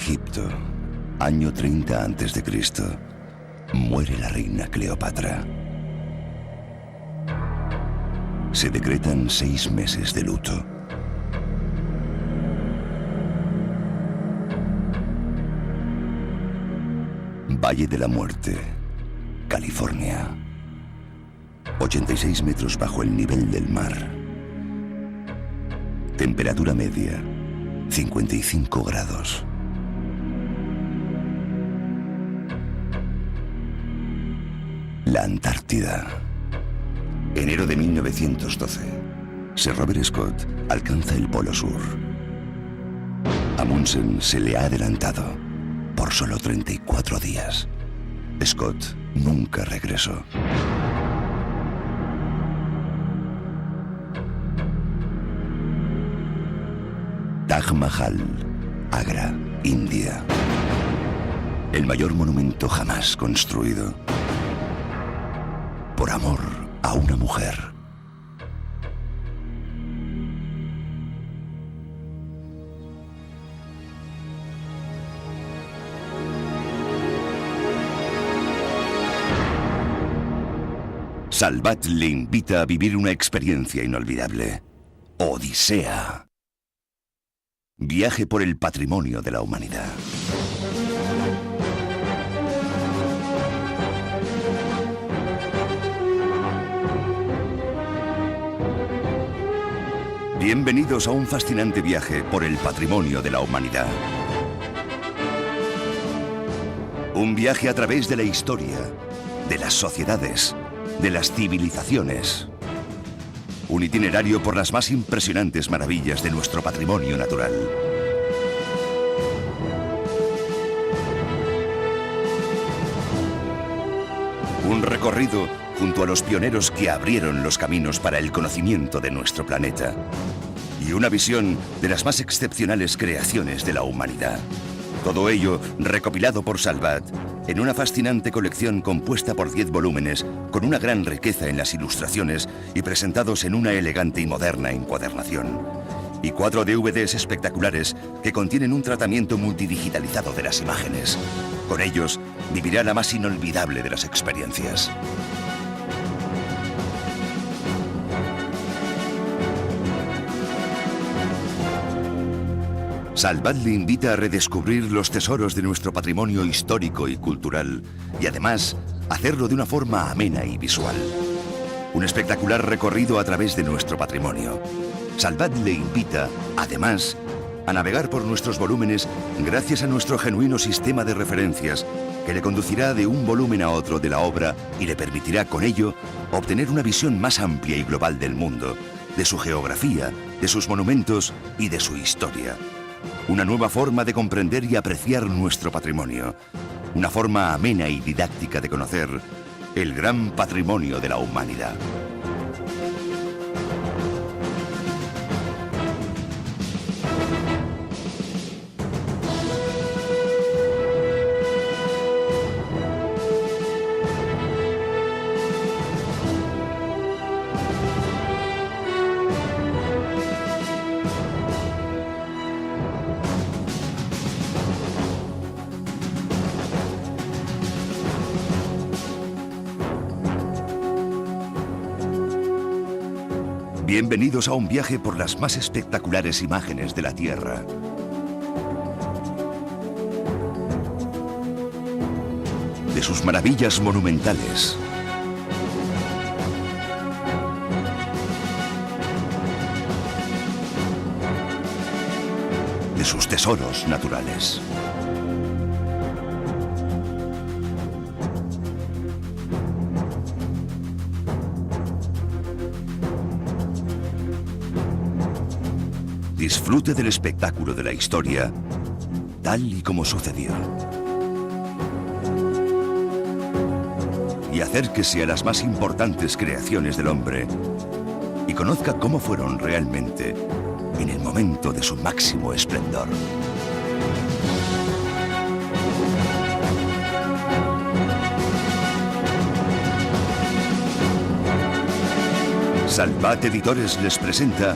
Egipto, año 30 a.C., muere la reina Cleopatra. Se decretan 6 meses de luto. Valle de la Muerte, California. 86 metros bajo el nivel del mar. Temperatura media, 55 grados. La Antártida. Enero de 1912. Sir Robert Scott alcanza el Polo Sur. Amundsen se le ha adelantado por solo 34 días. Scott nunca regresó. Taj Mahal, Agra, India. El mayor monumento jamás construido. Por amor a una mujer. Salvat le invita a vivir una experiencia inolvidable. Odisea. Viaje por el patrimonio de la humanidad. Bienvenidos a un fascinante viaje por el patrimonio de la humanidad. Un viaje a través de la historia, de las sociedades, de las civilizaciones. Un itinerario por las más impresionantes maravillas de nuestro patrimonio natural. Un recorrido junto a los pioneros que abrieron los caminos para el conocimiento de nuestro planeta. Y una visión de las más excepcionales creaciones de la humanidad. Todo ello recopilado por Salvat en una fascinante colección compuesta por 10 volúmenes con una gran riqueza en las ilustraciones y presentados en una elegante y moderna encuadernación. Y 4 DVDs espectaculares que contienen un tratamiento multidigitalizado de las imágenes. Con ellos vivirá la más inolvidable de las experiencias. Salvat le invita a redescubrir los tesoros de nuestro patrimonio histórico y cultural y además hacerlo de una forma amena y visual. Un espectacular recorrido a través de nuestro patrimonio. Salvat le invita, además, a navegar por nuestros volúmenes gracias a nuestro genuino sistema de referencias que le conducirá de un volumen a otro de la obra y le permitirá con ello obtener una visión más amplia y global del mundo, de su geografía, de sus monumentos y de su historia. Una nueva forma de comprender y apreciar nuestro patrimonio. Una forma amena y didáctica de conocer el gran patrimonio de la humanidad. Bienvenidos a un viaje por las más espectaculares imágenes de la Tierra. De sus maravillas monumentales. De sus tesoros naturales. Disfrute del espectáculo de la historia, tal y como sucedió. Y acérquese a las más importantes creaciones del hombre y conozca cómo fueron realmente en el momento de su máximo esplendor. Salvat Editores les presenta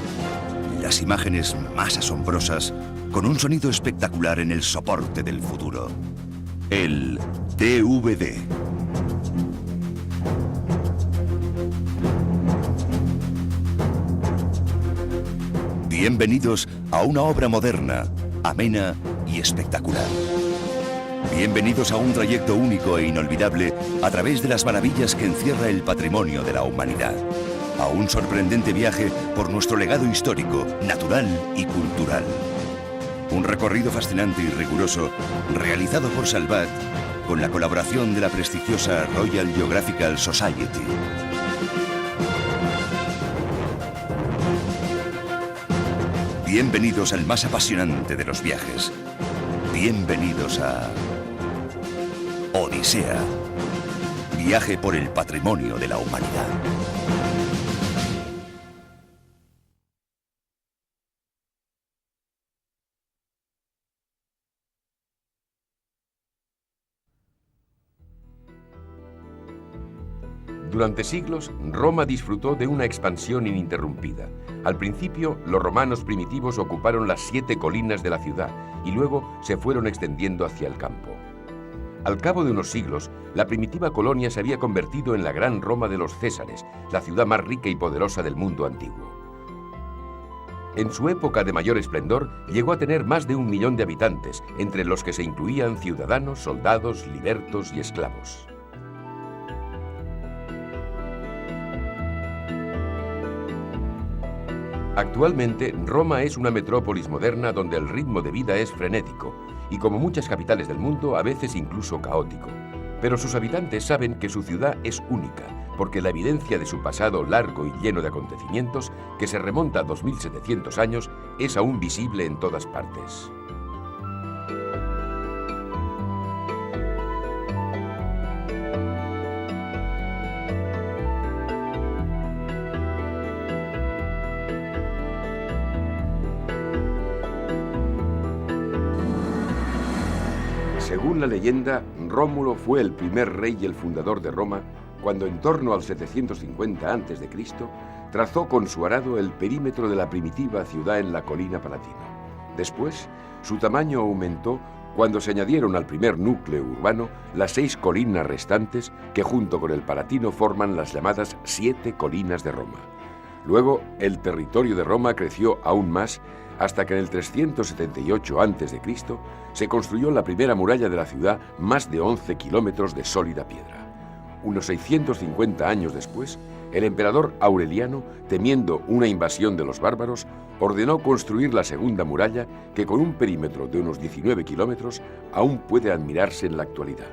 las imágenes más asombrosas con un sonido espectacular en el soporte del futuro. El DVD. Bienvenidos a una obra moderna, amena y espectacular. Bienvenidos a un trayecto único e inolvidable a través de las maravillas que encierra el patrimonio de la humanidad. A un sorprendente viaje por nuestro legado histórico, natural y cultural. Un recorrido fascinante y riguroso realizado por Salvat con la colaboración de la prestigiosa Royal Geographical Society. Bienvenidos al más apasionante de los viajes. Bienvenidos a Odisea. Viaje por el patrimonio de la humanidad. Durante siglos, Roma disfrutó de una expansión ininterrumpida. Al principio, los romanos primitivos ocuparon las 7 colinas de la ciudad y luego se fueron extendiendo hacia el campo. Al cabo de unos siglos, la primitiva colonia se había convertido en la gran Roma de los Césares, la ciudad más rica y poderosa del mundo antiguo. En su época de mayor esplendor, llegó a tener más de 1 millón de habitantes, entre los que se incluían ciudadanos, soldados, libertos y esclavos. Actualmente, Roma es una metrópolis moderna donde el ritmo de vida es frenético y, como muchas capitales del mundo, a veces incluso caótico. Pero sus habitantes saben que su ciudad es única, porque la evidencia de su pasado largo y lleno de acontecimientos, que se remonta a 2700 años, es aún visible en todas partes. Según la leyenda, Rómulo fue el primer rey y el fundador de Roma cuando en torno al 750 a.C. trazó con su arado el perímetro de la primitiva ciudad en la colina Palatino. Después, su tamaño aumentó cuando se añadieron al primer núcleo urbano las 6 colinas restantes que junto con el Palatino forman las llamadas 7 colinas de Roma. Luego, el territorio de Roma creció aún más hasta que en el 378 a.C. se construyó la primera muralla de la ciudad, más de 11 kilómetros de sólida piedra. Unos 650 años después, el emperador Aureliano, temiendo una invasión de los bárbaros, ordenó construir la segunda muralla que con un perímetro de unos 19 kilómetros aún puede admirarse en la actualidad.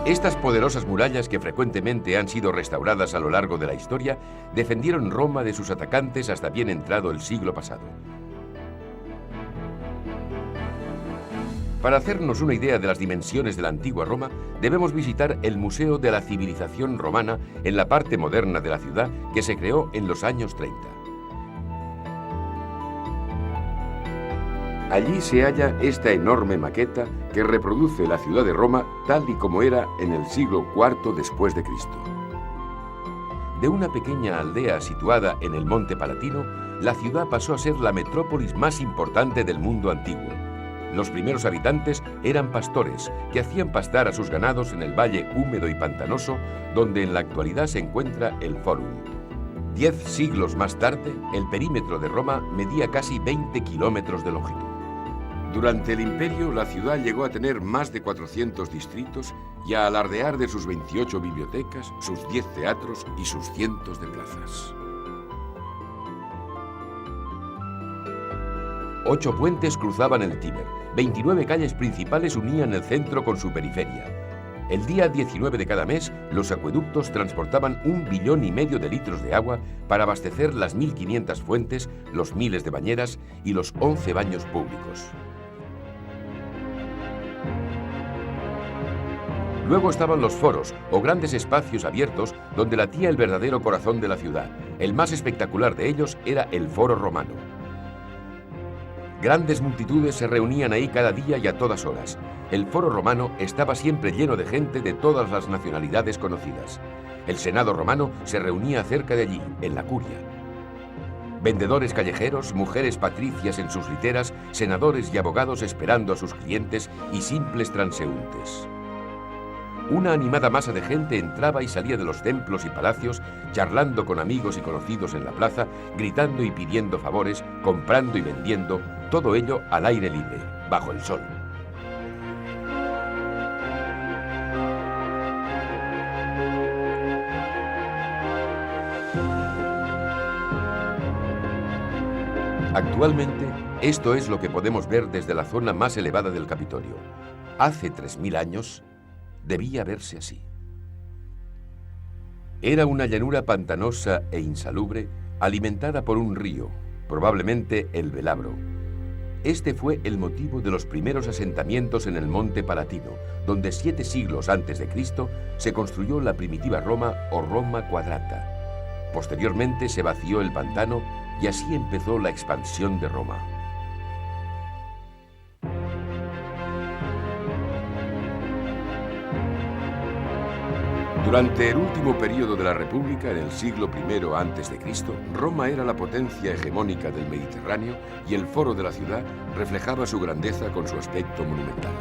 Estas poderosas murallas, que frecuentemente han sido restauradas a lo largo de la historia, defendieron Roma de sus atacantes hasta bien entrado el siglo pasado. Para hacernos una idea de las dimensiones de la antigua Roma, debemos visitar el Museo de la Civilización Romana en la parte moderna de la ciudad, que se creó en los años 30. Allí se halla esta enorme maqueta que reproduce la ciudad de Roma tal y como era en el siglo IV después de Cristo. De una pequeña aldea situada en el monte Palatino, la ciudad pasó a ser la metrópolis más importante del mundo antiguo. Los primeros habitantes eran pastores que hacían pastar a sus ganados en el valle húmedo y pantanoso donde en la actualidad se encuentra el Fórum. 10 siglos más tarde, el perímetro de Roma medía casi 20 kilómetros de longitud. Durante el imperio, la ciudad llegó a tener más de 400 distritos y a alardear de sus 28 bibliotecas, sus 10 teatros y sus cientos de plazas. 8 puentes cruzaban el Tíber, 29 calles principales unían el centro con su periferia. El día 19 de cada mes, los acueductos transportaban 1,5 billones de litros de agua para abastecer las 1.500 fuentes, los miles de bañeras y los 11 baños públicos. Luego estaban los foros, o grandes espacios abiertos donde latía el verdadero corazón de la ciudad. El más espectacular de ellos era el Foro Romano. Grandes multitudes se reunían ahí cada día y a todas horas. el Foro Romano estaba siempre lleno de gente de todas las nacionalidades conocidas. El Senado romano se reunía cerca de allí, en la Curia. Vendedores callejeros, mujeres patricias en sus literas, senadores y abogados esperando a sus clientes y simples transeúntes. Una animada masa de gente entraba y salía de los templos y palacios, charlando con amigos y conocidos en la plaza, gritando y pidiendo favores, comprando y vendiendo, todo ello al aire libre, bajo el sol. Actualmente, esto es lo que podemos ver desde la zona más elevada del Capitolio. Hace 3000 años, debía verse así. Era una llanura pantanosa e insalubre, alimentada por un río, probablemente el Velabro. Este fue el motivo de los primeros asentamientos en el Monte Palatino, donde 7 siglos antes de Cristo se construyó la primitiva Roma o Roma Quadrata. Posteriormente se vació el pantano y así empezó la expansión de Roma. Durante el último período de la República, en el siglo I a.C., Roma era la potencia hegemónica del Mediterráneo y el foro de la ciudad reflejaba su grandeza con su aspecto monumental.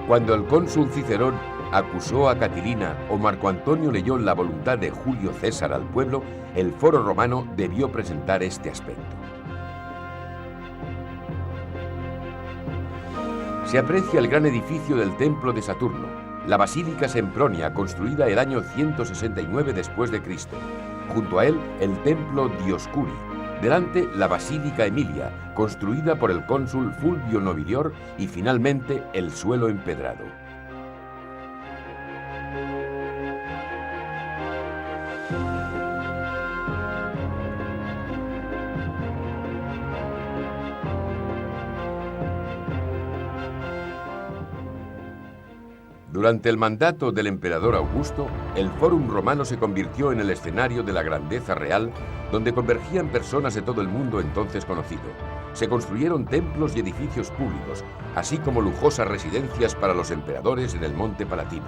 Cuando el cónsul Cicerón acusó a Catilina o Marco Antonio leyó la voluntad de Julio César al pueblo, el foro romano debió presentar este aspecto. Se aprecia el gran edificio del Templo de Saturno, la Basílica Sempronia, construida el año 169 después de Cristo. Junto a él, el Templo Dioscuri. Delante, la Basílica Emilia, construida por el cónsul Fulvio Nobilior, y finalmente el suelo empedrado. Durante el mandato del emperador Augusto, el Fórum Romano se convirtió en el escenario de la grandeza real, donde convergían personas de todo el mundo entonces conocido. Se construyeron templos y edificios públicos, así como lujosas residencias para los emperadores en el Monte Palatino.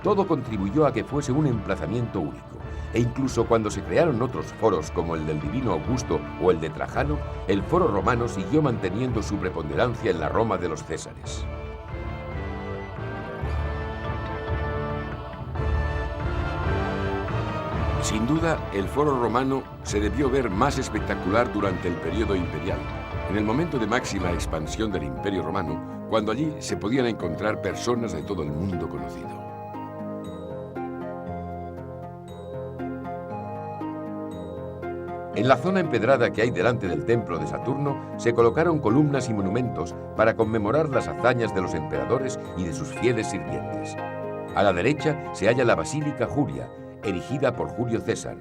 Todo contribuyó a que fuese un emplazamiento único, e incluso cuando se crearon otros foros como el del Divino Augusto o el de Trajano, el Foro Romano siguió manteniendo su preponderancia en la Roma de los Césares. Sin duda, el Foro Romano se debió ver más espectacular durante el período imperial, en el momento de máxima expansión del Imperio Romano, cuando allí se podían encontrar personas de todo el mundo conocido. En la zona empedrada que hay delante del Templo de Saturno se colocaron columnas y monumentos para conmemorar las hazañas de los emperadores y de sus fieles sirvientes. A la derecha se halla la Basílica Julia, erigida por Julio César.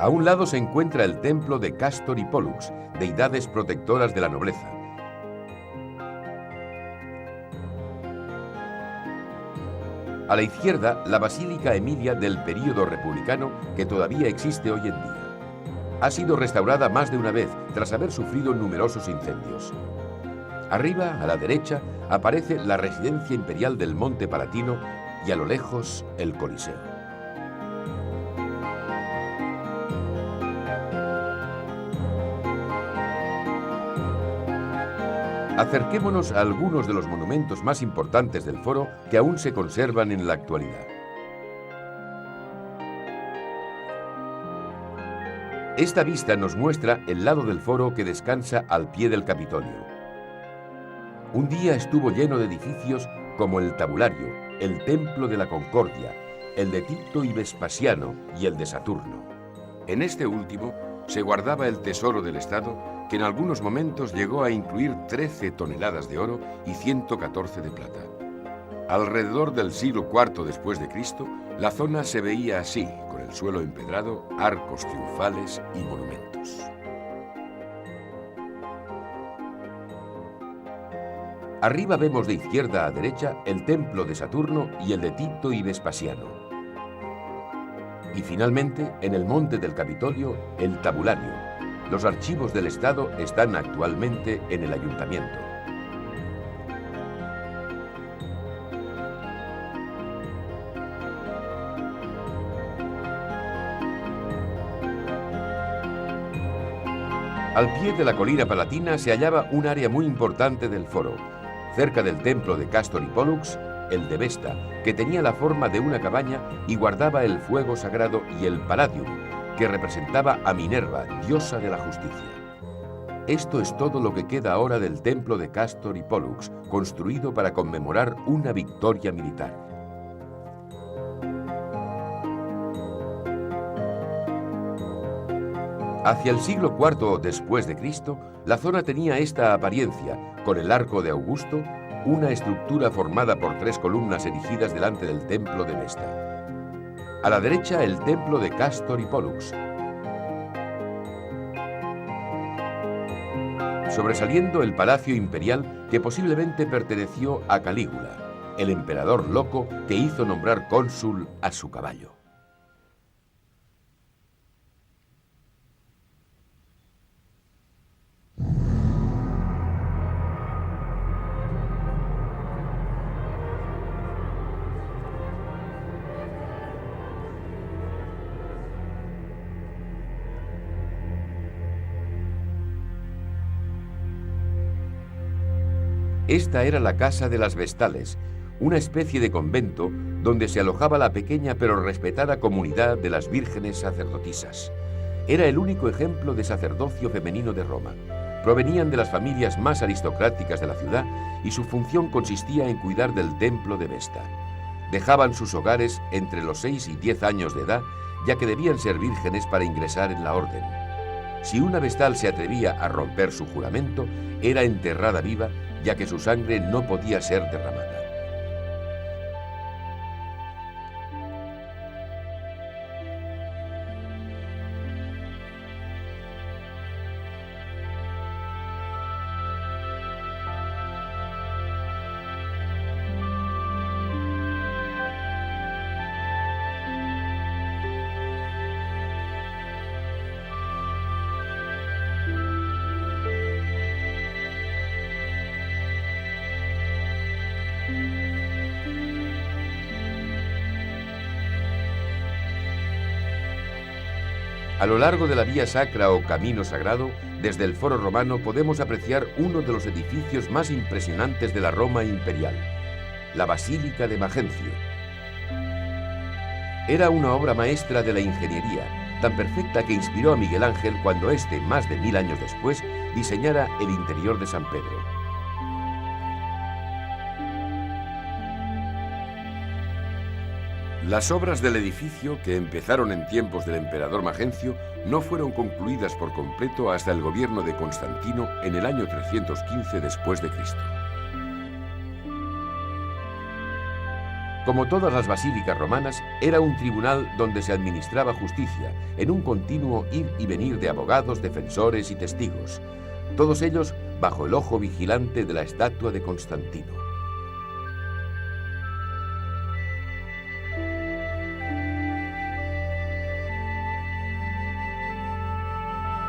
A un lado se encuentra el templo de Castor y Pollux, deidades protectoras de la nobleza. A la izquierda, la Basílica Emilia del período republicano, que todavía existe hoy en día. Ha sido restaurada más de una vez, tras haber sufrido numerosos incendios. Arriba, a la derecha, aparece la residencia imperial del Monte Palatino y a lo lejos, el Coliseo. Acerquémonos a algunos de los monumentos más importantes del foro que aún se conservan en la actualidad. Esta vista nos muestra el lado del foro que descansa al pie del Capitolio. Un día estuvo lleno de edificios como el Tabulario, el Templo de la Concordia, el de Tito y Vespasiano y el de Saturno. En este último se guardaba el tesoro del Estado, que en algunos momentos llegó a incluir 13 toneladas de oro y 114 de plata. Alrededor del siglo IV después de Cristo, la zona se veía así, con el suelo empedrado, arcos triunfales y monumentos. Arriba vemos de izquierda a derecha el templo de Saturno y el de Tito y Vespasiano. Y finalmente, en el monte del Capitolio, el Tabulario, Los archivos del Estado están actualmente en el ayuntamiento. Al pie de la colina palatina se hallaba un área muy importante del foro, cerca del templo de Castor y Pólux, el de Vesta, que tenía la forma de una cabaña y guardaba el fuego sagrado, y el Palladium, que representaba a Minerva, diosa de la justicia. Esto es todo lo que queda ahora del templo de Castor y Pólux, construido para conmemorar una victoria militar. Hacia el siglo IV después de Cristo, la zona tenía esta apariencia, con el arco de Augusto, una estructura formada por 3 columnas erigidas delante del templo de Vesta. A la derecha, el templo de Castor y Pólux, sobresaliendo el palacio imperial que posiblemente perteneció a Calígula, el emperador loco que hizo nombrar cónsul a su caballo. Esta era la casa de las Vestales, una especie de convento donde se alojaba la pequeña pero respetada comunidad de las vírgenes sacerdotisas. Era el único ejemplo de sacerdocio femenino de Roma. Provenían de las familias más aristocráticas de la ciudad y su función consistía en cuidar del templo de Vesta. Dejaban sus hogares entre los 6 y 10 años de edad, ya que debían ser vírgenes para ingresar en la orden. Si una vestal se atrevía a romper su juramento, era enterrada viva, ya que su sangre no podía ser derramada. A lo largo de la vía sacra o camino sagrado, desde el Foro Romano podemos apreciar uno de los edificios más impresionantes de la Roma imperial, la Basílica de Magencio. Era una obra maestra de la ingeniería, tan perfecta que inspiró a Miguel Ángel cuando éste, más de 1000 años después, diseñara el interior de San Pedro. Las obras del edificio, que empezaron en tiempos del emperador Magencio, no fueron concluidas por completo hasta el gobierno de Constantino en el año 315 después de Cristo. Como todas las basílicas romanas, era un tribunal donde se administraba justicia, en un continuo ir y venir de abogados, defensores y testigos, todos ellos bajo el ojo vigilante de la estatua de Constantino.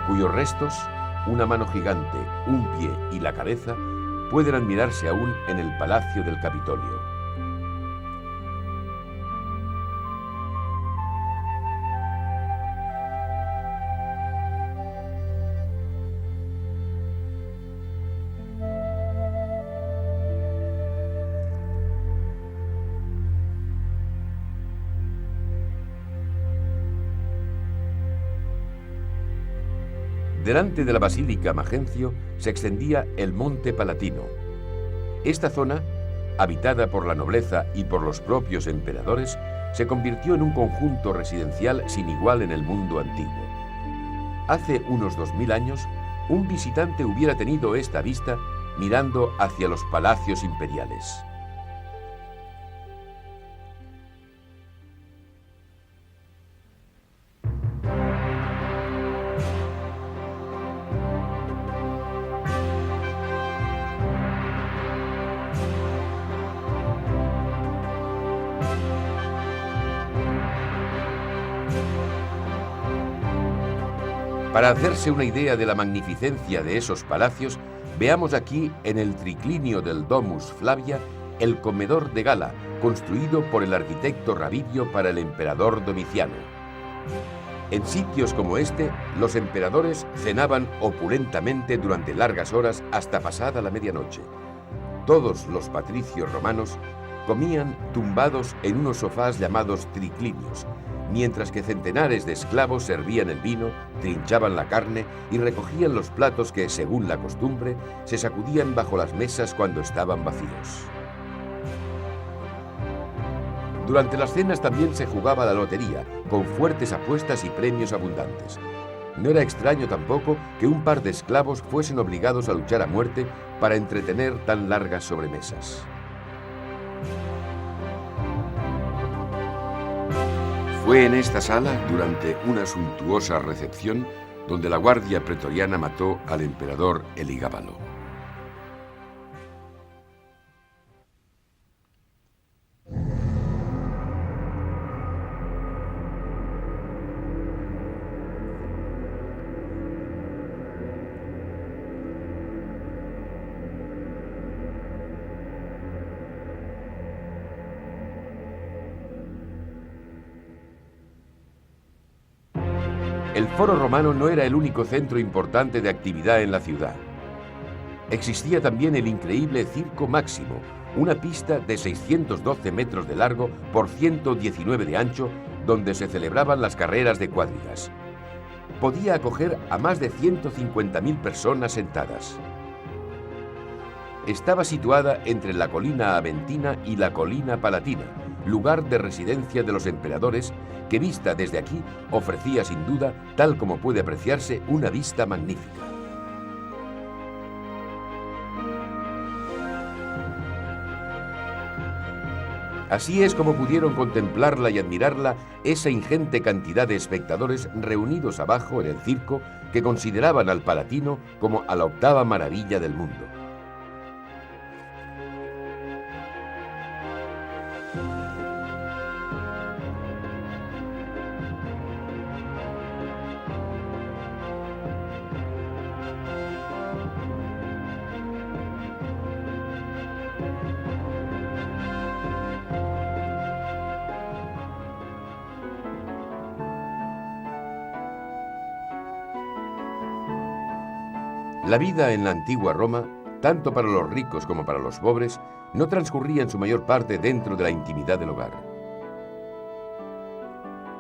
Cuyos restos, una mano gigante, un pie y la cabeza, pueden admirarse aún en el Palacio del Capitolio. Delante de la Basílica Magencio se extendía el Monte Palatino. Esta zona, habitada por la nobleza y por los propios emperadores, se convirtió en un conjunto residencial sin igual en el mundo antiguo. Hace unos 2000 años, un visitante hubiera tenido esta vista mirando hacia los palacios imperiales. Para hacerse una idea de la magnificencia de esos palacios, veamos aquí en el triclinio del Domus Flavia el comedor de gala, construido por el arquitecto Ravidio para el emperador Domiciano. En sitios como este, los emperadores cenaban opulentamente durante largas horas hasta pasada la medianoche. Todos los patricios romanos comían tumbados en unos sofás llamados triclinios, mientras que centenares de esclavos servían el vino, trinchaban la carne y recogían los platos que, según la costumbre, se sacudían bajo las mesas cuando estaban vacíos. Durante las cenas también se jugaba la lotería, con fuertes apuestas y premios abundantes. No era extraño tampoco que un par de esclavos fuesen obligados a luchar a muerte para entretener tan largas sobremesas. Fue en esta sala, durante una suntuosa recepción, donde la guardia pretoriana mató al emperador Heligábalo. El Foro Romano no era el único centro importante de actividad en la ciudad. Existía también el increíble Circo Máximo, una pista de 612 metros de largo por 119 de ancho, donde se celebraban las carreras de cuadrigas. Podía acoger a más de 150.000 personas sentadas. Estaba situada entre la colina Aventina y la colina Palatina, lugar de residencia de los emperadores, que vista desde aquí ofrecía sin duda, tal como puede apreciarse, una vista magnífica. Así es como pudieron contemplarla y admirarla esa ingente cantidad de espectadores reunidos abajo en el circo, que consideraban al Palatino como a la octava maravilla del mundo. La vida en la antigua Roma, tanto para los ricos como para los pobres, no transcurría en su mayor parte dentro de la intimidad del hogar.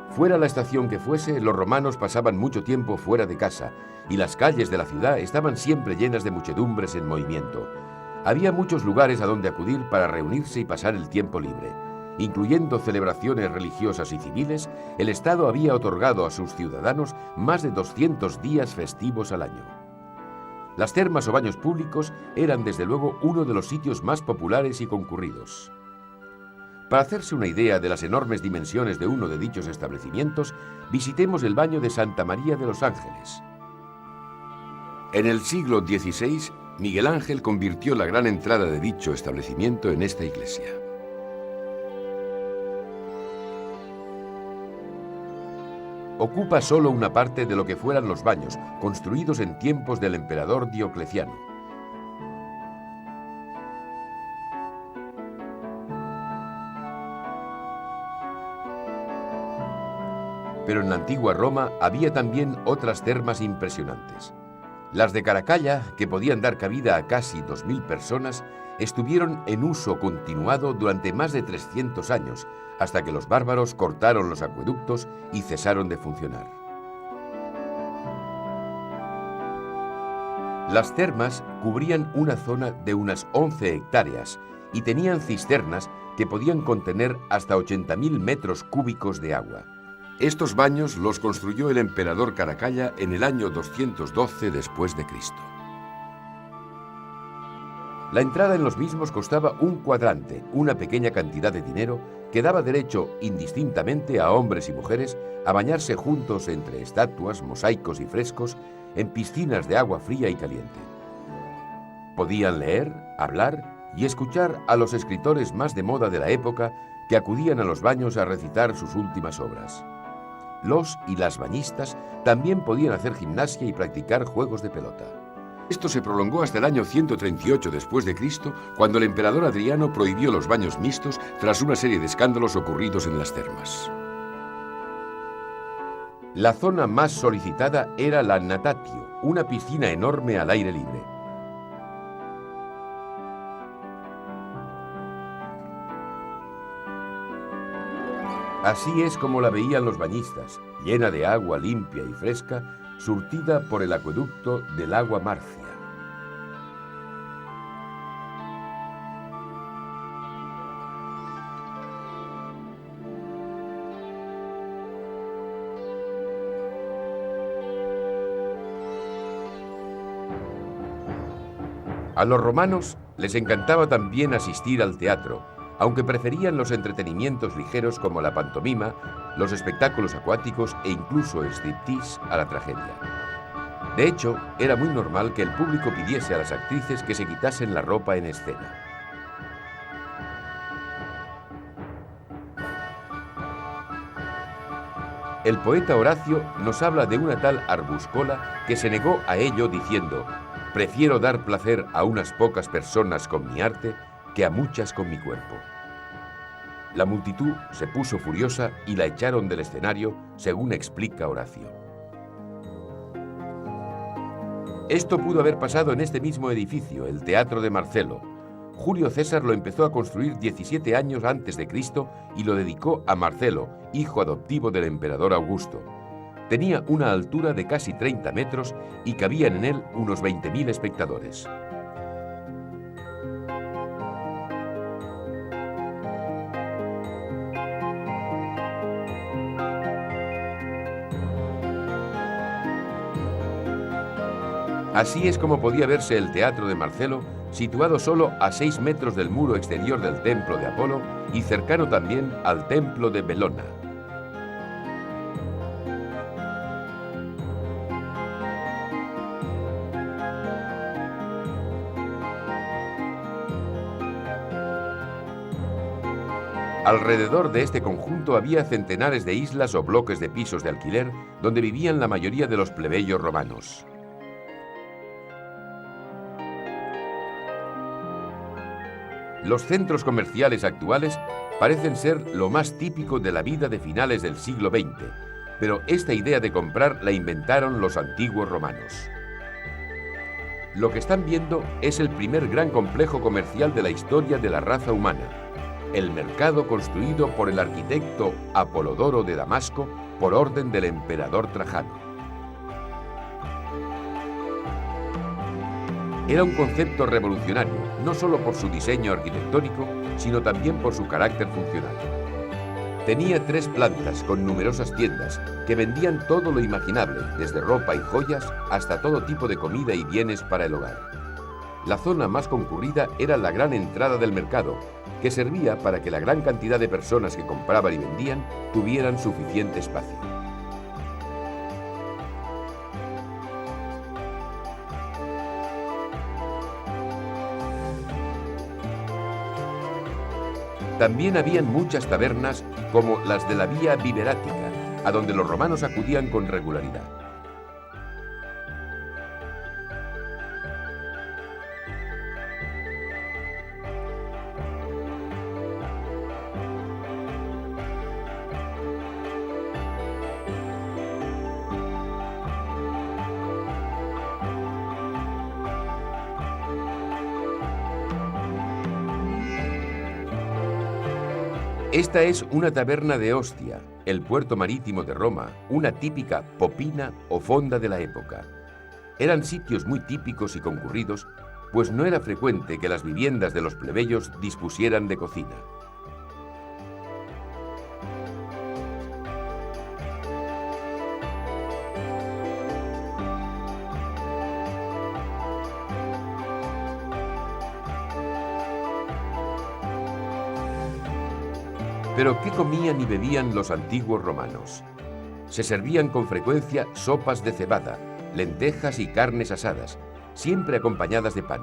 Fuera la estación que fuese, los romanos pasaban mucho tiempo fuera de casa, y las calles de la ciudad estaban siempre llenas de muchedumbres en movimiento. Había muchos lugares a donde acudir para reunirse y pasar el tiempo libre. Incluyendo celebraciones religiosas y civiles, el Estado había otorgado a sus ciudadanos más de 200 días festivos al año. Las termas o baños públicos eran desde luego uno de los sitios más populares y concurridos. Para hacerse una idea de las enormes dimensiones de uno de dichos establecimientos, visitemos el baño de Santa María de los Ángeles. En el siglo XVI, Miguel Ángel convirtió la gran entrada de dicho establecimiento en esta iglesia. Ocupa solo una parte de lo que fueran los baños, construidos en tiempos del emperador Diocleciano. Pero en la antigua Roma había también otras termas impresionantes. Las de Caracalla, que podían dar cabida a casi 2.000 personas, estuvieron en uso continuado durante más de 300 años, hasta que los bárbaros cortaron los acueductos y cesaron de funcionar. Las termas cubrían una zona de unas 11 hectáreas y tenían cisternas que podían contener hasta 80.000 metros cúbicos de agua. Estos baños los construyó el emperador Caracalla en el año 212 después de Cristo. La entrada en los mismos costaba un cuadrante, una pequeña cantidad de dinero que daba derecho indistintamente a hombres y mujeres a bañarse juntos entre estatuas, mosaicos y frescos en piscinas de agua fría y caliente. Podían leer, hablar y escuchar a los escritores más de moda de la época que acudían a los baños a recitar sus últimas obras. Los y las bañistas también podían hacer gimnasia y practicar juegos de pelota. Esto se prolongó hasta el año 138 después de Cristo, cuando el emperador Adriano prohibió los baños mixtos tras una serie de escándalos ocurridos en las termas. La zona más solicitada era la natatio, una piscina enorme al aire libre. Así es como la veían los bañistas, llena de agua limpia y fresca, surtida por el acueducto del agua Marcia. A los romanos les encantaba también asistir al teatro, aunque preferían los entretenimientos ligeros como la pantomima, los espectáculos acuáticos e incluso el striptease a la tragedia. De hecho, era muy normal que el público pidiese a las actrices que se quitasen la ropa en escena. El poeta Horacio nos habla de una tal Arbuscola que se negó a ello diciendo: «Prefiero dar placer a unas pocas personas con mi arte que a muchas con mi cuerpo». La multitud se puso furiosa y la echaron del escenario, según explica Horacio. Esto pudo haber pasado en este mismo edificio, el Teatro de Marcelo. Julio César lo empezó a construir 17 años antes de Cristo y lo dedicó a Marcelo, hijo adoptivo del emperador Augusto. Tenía una altura de casi 30 metros y cabían en él unos 20.000 espectadores. Así es como podía verse el Teatro de Marcelo, situado solo a 6 metros del muro exterior del templo de Apolo y cercano también al templo de Belona. Alrededor de este conjunto había centenares de islas o bloques de pisos de alquiler donde vivían la mayoría de los plebeyos romanos. Los centros comerciales actuales parecen ser lo más típico de la vida de finales del siglo XX, pero esta idea de comprar la inventaron los antiguos romanos. Lo que están viendo es el primer gran complejo comercial de la historia de la raza humana, el mercado construido por el arquitecto Apolodoro de Damasco por orden del emperador Trajano. Era un concepto revolucionario, no solo por su diseño arquitectónico, sino también por su carácter funcional. Tenía 3 plantas con numerosas tiendas que vendían todo lo imaginable, desde ropa y joyas hasta todo tipo de comida y bienes para el hogar. La zona más concurrida era la gran entrada del mercado, que servía para que la gran cantidad de personas que compraban y vendían tuvieran suficiente espacio. También habían muchas tabernas como las de la Vía Viberática, a donde los romanos acudían con regularidad. Esta es una taberna de Ostia, el puerto marítimo de Roma, una típica popina o fonda de la época. Eran sitios muy típicos y concurridos, pues no era frecuente que las viviendas de los plebeyos dispusieran de cocina. Pero ¿qué comían y bebían los antiguos romanos? Se servían con frecuencia sopas de cebada, lentejas y carnes asadas, siempre acompañadas de pan.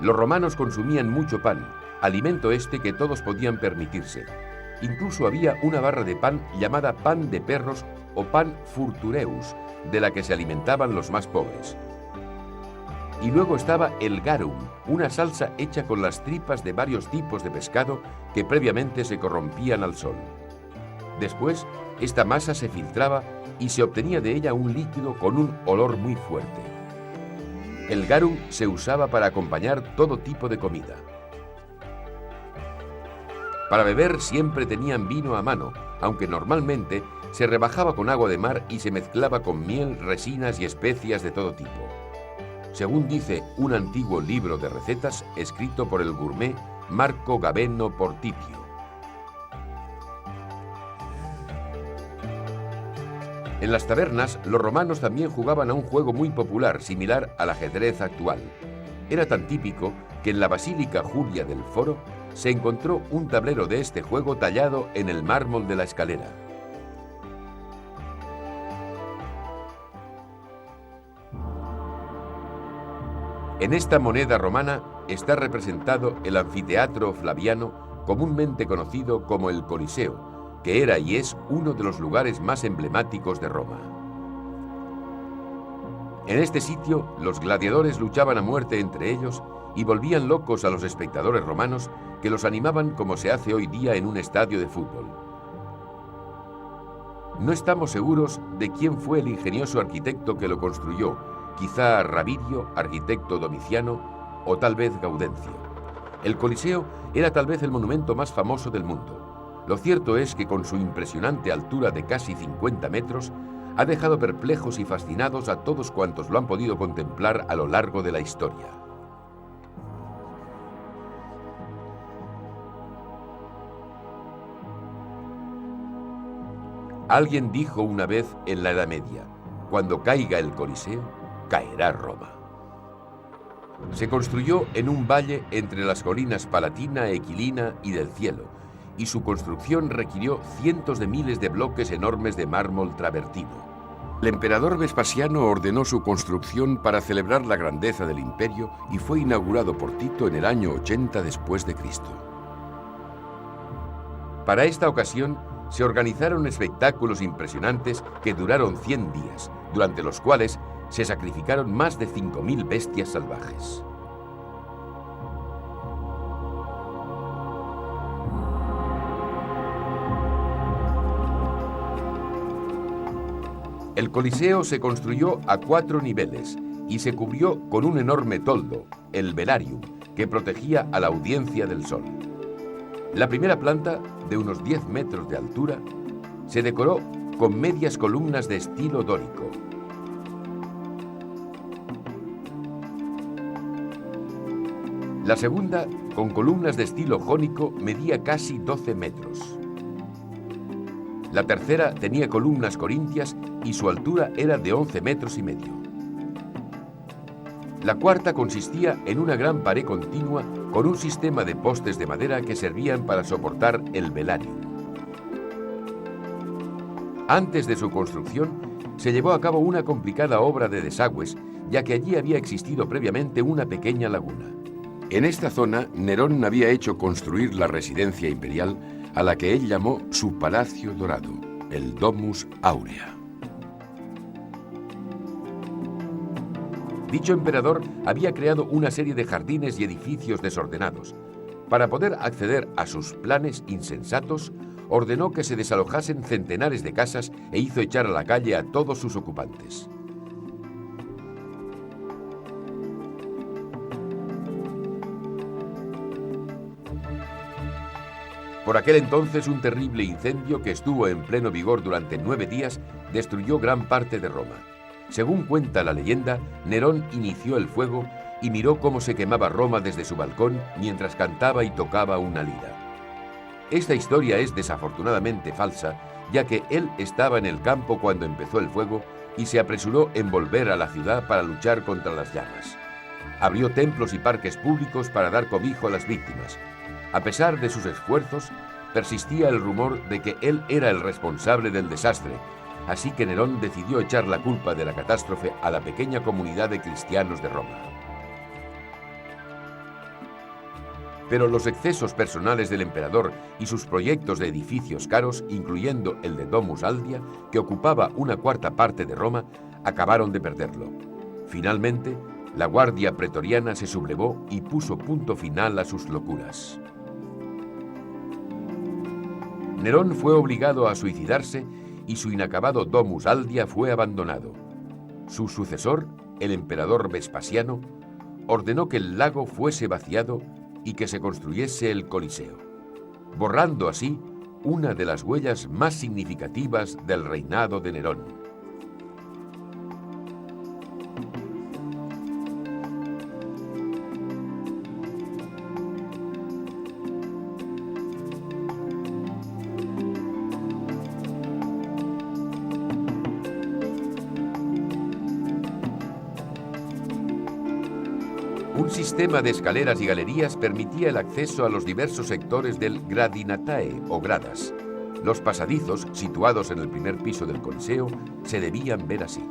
Los romanos consumían mucho pan, alimento este que todos podían permitirse. Incluso había una barra de pan llamada pan de perros o pan furtureus, de la que se alimentaban los más pobres. Y luego estaba el garum, una salsa hecha con las tripas de varios tipos de pescado que previamente se corrompían al sol. Después, esta masa se filtraba y se obtenía de ella un líquido con un olor muy fuerte. El garum se usaba para acompañar todo tipo de comida. Para beber siempre tenían vino a mano, aunque normalmente se rebajaba con agua de mar y se mezclaba con miel, resinas y especias de todo tipo. Según dice un antiguo libro de recetas escrito por el gourmet Marco Gabeno Portitio. En las tabernas, los romanos también jugaban a un juego muy popular, similar al ajedrez actual. Era tan típico que en la Basílica Julia del Foro se encontró un tablero de este juego tallado en el mármol de la escalera. En esta moneda romana está representado el anfiteatro Flaviano, comúnmente conocido como el Coliseo, que era y es uno de los lugares más emblemáticos de Roma. En este sitio, los gladiadores luchaban a muerte entre ellos y volvían locos a los espectadores romanos, que los animaban como se hace hoy día en un estadio de fútbol. No estamos seguros de quién fue el ingenioso arquitecto que lo construyó, quizá Ravidio, arquitecto Domiciano, o tal vez Gaudencio. El Coliseo era tal vez el monumento más famoso del mundo. Lo cierto es que con su impresionante altura de casi 50 metros, ha dejado perplejos y fascinados a todos cuantos lo han podido contemplar a lo largo de la historia. Alguien dijo una vez en la Edad Media: cuando caiga el Coliseo, caerá Roma. Se construyó en un valle entre las colinas Palatina, Equilina y del Cielo, y su construcción requirió cientos de miles de bloques enormes de mármol travertino. El emperador Vespasiano ordenó su construcción para celebrar la grandeza del imperio y fue inaugurado por Tito en el año 80 después de Cristo. Para esta ocasión se organizaron espectáculos impresionantes que duraron 100 días, durante los cuales se sacrificaron más de 5.000 bestias salvajes. El Coliseo se construyó a 4 niveles y se cubrió con un enorme toldo, el velarium, que protegía a la audiencia del sol. La primera planta, de unos 10 metros de altura, se decoró con medias columnas de estilo dórico. La segunda, con columnas de estilo jónico, medía casi 12 metros. La tercera tenía columnas corintias y su altura era de 11 metros y medio. La cuarta consistía en una gran pared continua con un sistema de postes de madera que servían para soportar el velarium. Antes de su construcción, se llevó a cabo una complicada obra de desagües, ya que allí había existido previamente una pequeña laguna. En esta zona, Nerón había hecho construir la residencia imperial a la que él llamó su Palacio Dorado, el Domus Aurea. Dicho emperador había creado una serie de jardines y edificios desordenados. Para poder acceder a sus planes insensatos, ordenó que se desalojasen centenares de casas e hizo echar a la calle a todos sus ocupantes. Por aquel entonces, un terrible incendio que estuvo en pleno vigor durante 9 días destruyó gran parte de Roma. Según cuenta la leyenda, Nerón inició el fuego y miró cómo se quemaba Roma desde su balcón mientras cantaba y tocaba una lira. Esta historia es desafortunadamente falsa, ya que él estaba en el campo cuando empezó el fuego y se apresuró en volver a la ciudad para luchar contra las llamas. Abrió templos y parques públicos para dar cobijo a las víctimas. A pesar de sus esfuerzos, persistía el rumor de que él era el responsable del desastre, así que Nerón decidió echar la culpa de la catástrofe a la pequeña comunidad de cristianos de Roma. Pero los excesos personales del emperador y sus proyectos de edificios caros, incluyendo el de Domus Aldia, que ocupaba una cuarta parte de Roma, acabaron de perderlo. Finalmente, la guardia pretoriana se sublevó y puso punto final a sus locuras. Nerón fue obligado a suicidarse y su inacabado Domus Aldia fue abandonado. Su sucesor, el emperador Vespasiano, ordenó que el lago fuese vaciado y que se construyese el Coliseo, borrando así una de las huellas más significativas del reinado de Nerón. Un sistema de escaleras y galerías permitía el acceso a los diversos sectores del Gradinatae o gradas. Los pasadizos, situados en el primer piso del Coliseo, se debían ver así.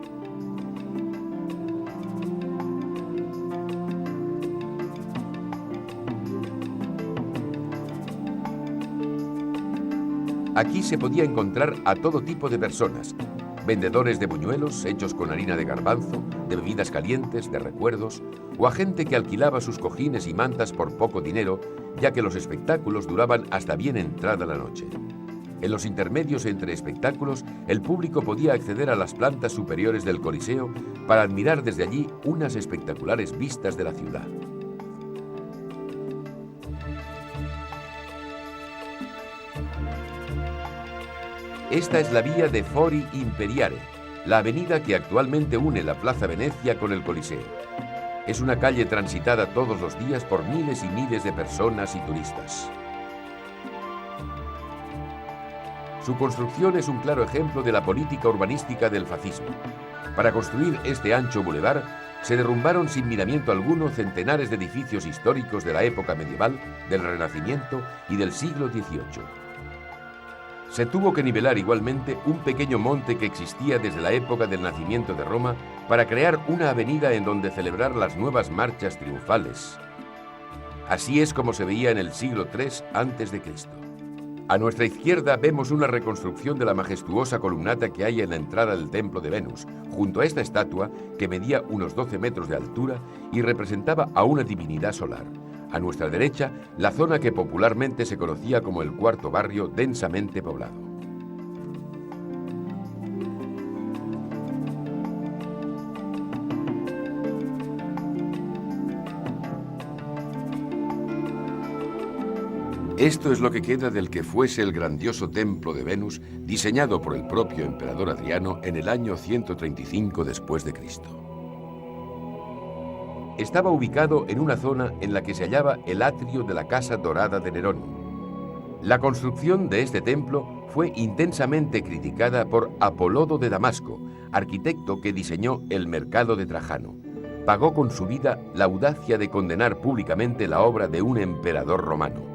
Aquí se podía encontrar a todo tipo de personas: vendedores de buñuelos hechos con harina de garbanzo, de bebidas calientes, de recuerdos, o a gente que alquilaba sus cojines y mantas por poco dinero, ya que los espectáculos duraban hasta bien entrada la noche. En los intermedios entre espectáculos, el público podía acceder a las plantas superiores del Coliseo para admirar desde allí unas espectaculares vistas de la ciudad. Esta es la vía de Fori Imperiare, la avenida que actualmente une la Plaza Venecia con el Coliseo. Es una calle transitada todos los días por miles y miles de personas y turistas. Su construcción es un claro ejemplo de la política urbanística del fascismo. Para construir este ancho bulevar, se derrumbaron sin miramiento alguno centenares de edificios históricos de la época medieval, del Renacimiento y del siglo XVIII. Se tuvo que nivelar igualmente un pequeño monte que existía desde la época del nacimiento de Roma para crear una avenida en donde celebrar las nuevas marchas triunfales. Así es como se veía en el siglo III a.C. A nuestra izquierda vemos una reconstrucción de la majestuosa columnata que hay en la entrada del templo de Venus, junto a esta estatua que medía unos 12 metros de altura y representaba a una divinidad solar. A nuestra derecha, la zona que popularmente se conocía como el Cuarto Barrio, densamente poblado. Esto es lo que queda del que fuese el grandioso templo de Venus, diseñado por el propio emperador Adriano en el año 135 después de Cristo. Estaba ubicado en una zona en la que se hallaba el atrio de la Casa Dorada de Nerón. La construcción de este templo fue intensamente criticada por Apolodo de Damasco, arquitecto que diseñó el mercado de Trajano. Pagó con su vida la audacia de condenar públicamente la obra de un emperador romano.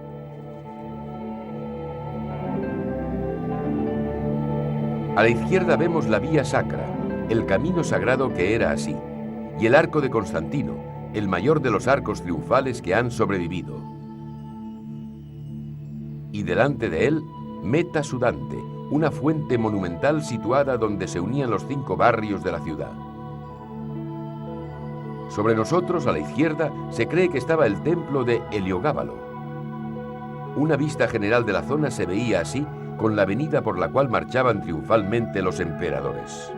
A la izquierda vemos la Vía Sacra, el camino sagrado que era así, y el Arco de Constantino, el mayor de los arcos triunfales que han sobrevivido. Y delante de él, Meta Sudante, una fuente monumental situada donde se unían los 5 barrios de la ciudad. Sobre nosotros, a la izquierda, se cree que estaba el templo de Heliogábalo. Una vista general de la zona se veía así, con la avenida por la cual marchaban triunfalmente los emperadores.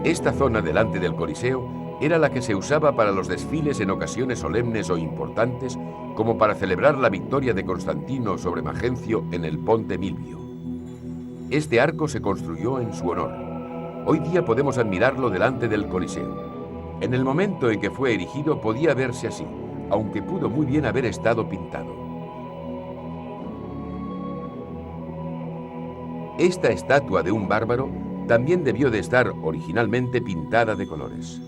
Esta zona delante del Coliseo era la que se usaba para los desfiles en ocasiones solemnes o importantes, como para celebrar la victoria de Constantino sobre Magencio en el Ponte Milvio. Este arco se construyó en su honor. Hoy día podemos admirarlo delante del Coliseo. En el momento en que fue erigido podía verse así, aunque pudo muy bien haber estado pintado. Esta estatua de un bárbaro también debió de estar originalmente pintada de colores.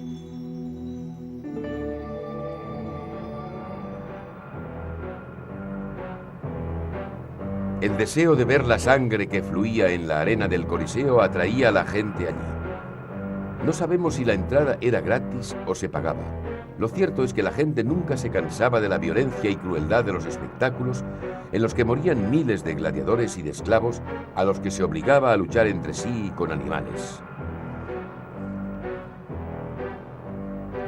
El deseo de ver la sangre que fluía en la arena del Coliseo atraía a la gente allí. No sabemos si la entrada era gratis o se pagaba. Lo cierto es que la gente nunca se cansaba de la violencia y crueldad de los espectáculos en los que morían miles de gladiadores y de esclavos a los que se obligaba a luchar entre sí y con animales.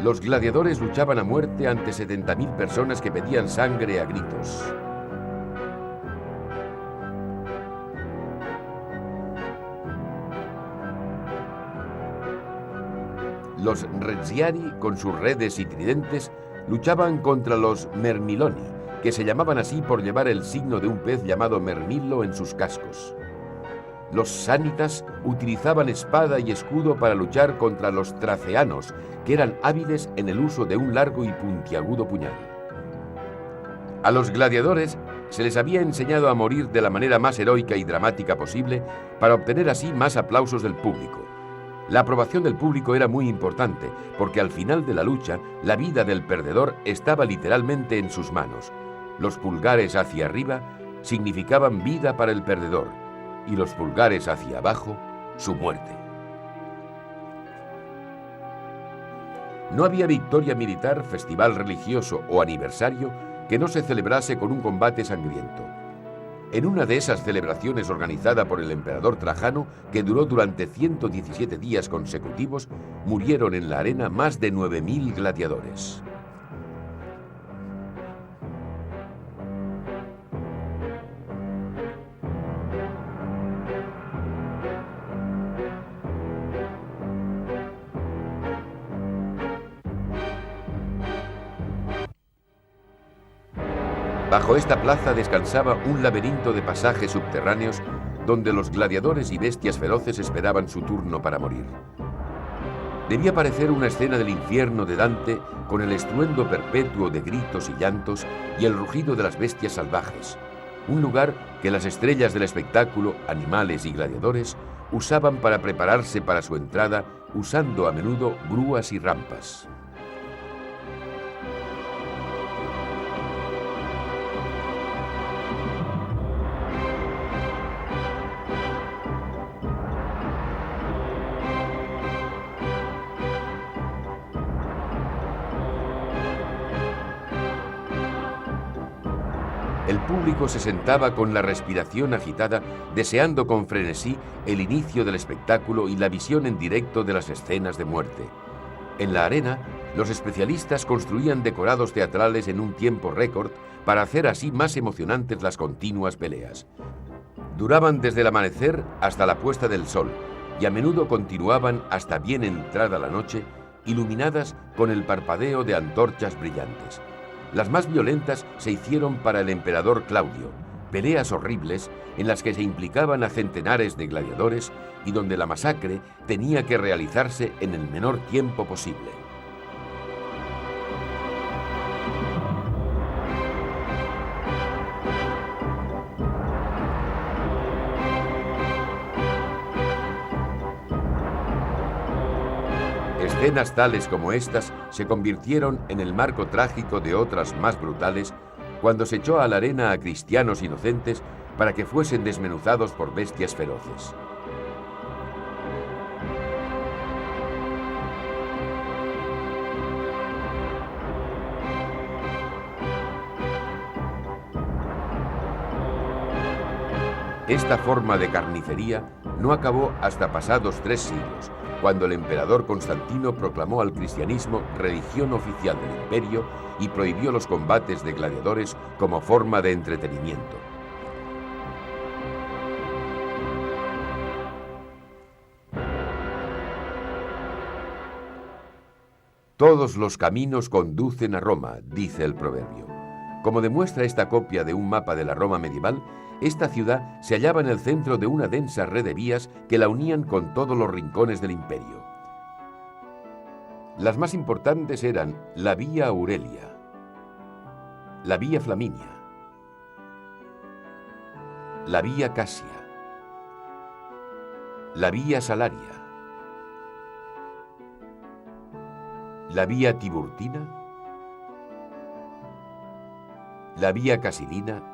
Los gladiadores luchaban a muerte ante 70.000 personas que pedían sangre a gritos. Los Rezziari, con sus redes y tridentes, luchaban contra los Mermiloni, que se llamaban así por llevar el signo de un pez llamado mermillo en sus cascos. Los Sanitas utilizaban espada y escudo para luchar contra los Traceanos, que eran hábiles en el uso de un largo y puntiagudo puñal. A los gladiadores se les había enseñado a morir de la manera más heroica y dramática posible para obtener así más aplausos del público. La aprobación del público era muy importante, porque al final de la lucha, la vida del perdedor estaba literalmente en sus manos. Los pulgares hacia arriba significaban vida para el perdedor, y los pulgares hacia abajo, su muerte. No había victoria militar, festival religioso o aniversario que no se celebrase con un combate sangriento. En una de esas celebraciones organizada por el emperador Trajano, que duró durante 117 días consecutivos, murieron en la arena más de 9.000 gladiadores. Bajo esta plaza descansaba un laberinto de pasajes subterráneos donde los gladiadores y bestias feroces esperaban su turno para morir. Debía parecer una escena del infierno de Dante, con el estruendo perpetuo de gritos y llantos y el rugido de las bestias salvajes. Un lugar que las estrellas del espectáculo, animales y gladiadores, usaban para prepararse para su entrada, usando a menudo grúas y rampas. El público se sentaba con la respiración agitada, deseando con frenesí el inicio del espectáculo y la visión en directo de las escenas de muerte. En la arena, los especialistas construían decorados teatrales en un tiempo récord para hacer así más emocionantes las continuas peleas. Duraban desde el amanecer hasta la puesta del sol y a menudo continuaban hasta bien entrada la noche, iluminadas con el parpadeo de antorchas brillantes. Las más violentas se hicieron para el emperador Claudio, peleas horribles en las que se implicaban a centenares de gladiadores y donde la masacre tenía que realizarse en el menor tiempo posible. Escenas tales como estas se convirtieron en el marco trágico de otras más brutales cuando se echó a la arena a cristianos inocentes para que fuesen desmenuzados por bestias feroces. Esta forma de carnicería no acabó hasta pasados 3 siglos, cuando el emperador Constantino proclamó al cristianismo religión oficial del imperio y prohibió los combates de gladiadores como forma de entretenimiento. Todos los caminos conducen a Roma, dice el proverbio. Como demuestra esta copia de un mapa de la Roma medieval, esta ciudad se hallaba en el centro de una densa red de vías que la unían con todos los rincones del imperio. Las más importantes eran la Vía Aurelia, la Vía Flaminia, la Vía Casia, la Vía Salaria, la Vía Tiburtina, la Vía Casilina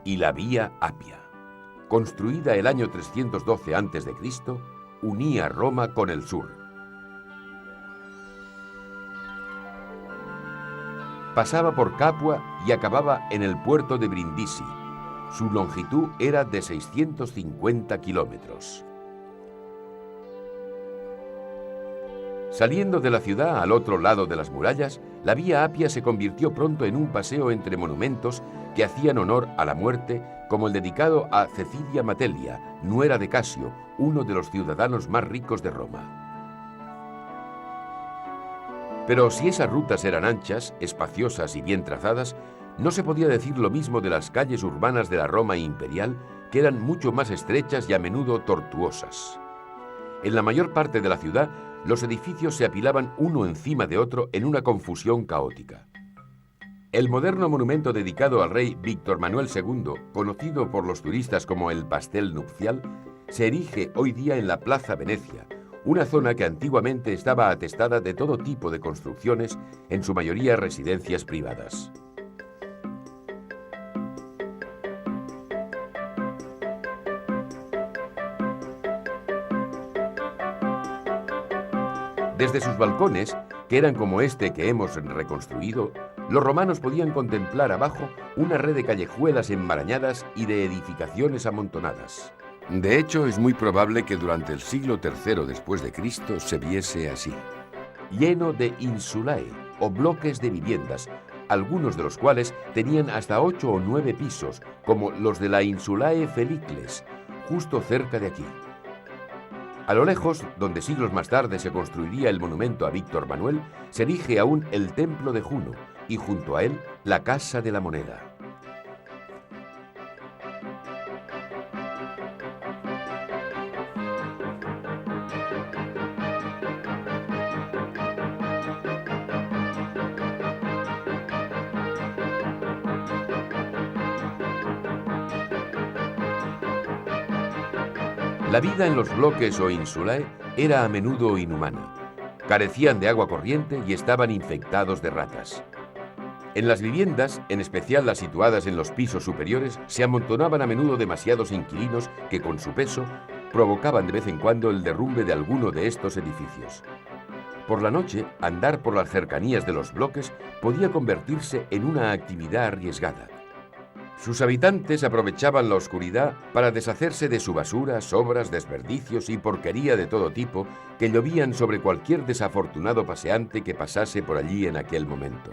y la Vía Apia. Construida el año 312 a.C., unía Roma con el sur. Pasaba por Capua y acababa en el puerto de Brindisi. Su longitud era de 650 kilómetros. Saliendo de la ciudad al otro lado de las murallas, la Vía Apia se convirtió pronto en un paseo entre monumentos que hacían honor a la muerte, como el dedicado a Cecilia Matellia, nuera de Casio, uno de los ciudadanos más ricos de Roma. Pero si esas rutas eran anchas, espaciosas y bien trazadas, no se podía decir lo mismo de las calles urbanas de la Roma imperial, que eran mucho más estrechas y a menudo tortuosas. En la mayor parte de la ciudad, los edificios se apilaban uno encima de otro en una confusión caótica. El moderno monumento dedicado al rey Víctor Manuel II, conocido por los turistas como el Pastel Nupcial, se erige hoy día en la Plaza Venecia, una zona que antiguamente estaba atestada de todo tipo de construcciones, en su mayoría residencias privadas. Desde sus balcones, que eran como este que hemos reconstruido, los romanos podían contemplar abajo una red de callejuelas enmarañadas y de edificaciones amontonadas. De hecho, es muy probable que durante el siglo III después de Cristo se viese así. Lleno de insulae, o bloques de viviendas, algunos de los cuales tenían hasta 8 o 9 pisos, como los de la Insulae Felicles, justo cerca de aquí. A lo lejos, donde siglos más tarde se construiría el monumento a Víctor Manuel, se erige aún el Templo de Juno y junto a él la Casa de la Moneda. La vida en los bloques o insulae era a menudo inhumana. Carecían de agua corriente y estaban infectados de ratas. En las viviendas, en especial las situadas en los pisos superiores, se amontonaban a menudo demasiados inquilinos que, con su peso, provocaban de vez en cuando el derrumbe de alguno de estos edificios. Por la noche, andar por las cercanías de los bloques podía convertirse en una actividad arriesgada. Sus habitantes aprovechaban la oscuridad para deshacerse de su basura, sobras, desperdicios y porquería de todo tipo que llovían sobre cualquier desafortunado paseante que pasase por allí en aquel momento.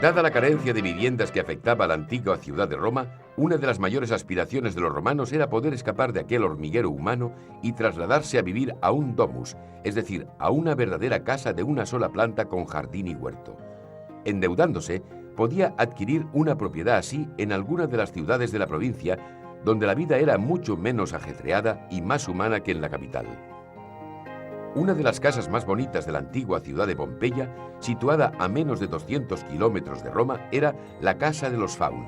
Dada la carencia de viviendas que afectaba a la antigua ciudad de Roma, una de las mayores aspiraciones de los romanos era poder escapar de aquel hormiguero humano y trasladarse a vivir a un domus, es decir, a una verdadera casa de una sola planta con jardín y huerto. Endeudándose, podía adquirir una propiedad así en alguna de las ciudades de la provincia, donde la vida era mucho menos ajetreada y más humana que en la capital. Una de las casas más bonitas de la antigua ciudad de Pompeya, situada a menos de 200 kilómetros de Roma, era la Casa de los Faun.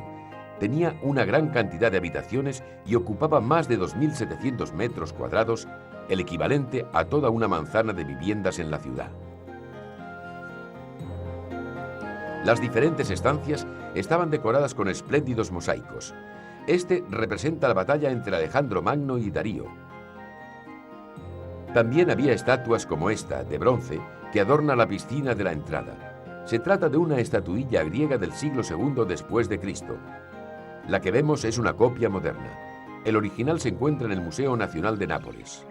Tenía una gran cantidad de habitaciones y ocupaba más de 2.700 metros cuadrados, el equivalente a toda una manzana de viviendas en la ciudad. Las diferentes estancias estaban decoradas con espléndidos mosaicos. Este representa la batalla entre Alejandro Magno y Darío. También había estatuas como esta, de bronce, que adorna la piscina de la entrada. Se trata de una estatuilla griega del siglo II después de Cristo. La que vemos es una copia moderna. El original se encuentra en el Museo Nacional de Nápoles.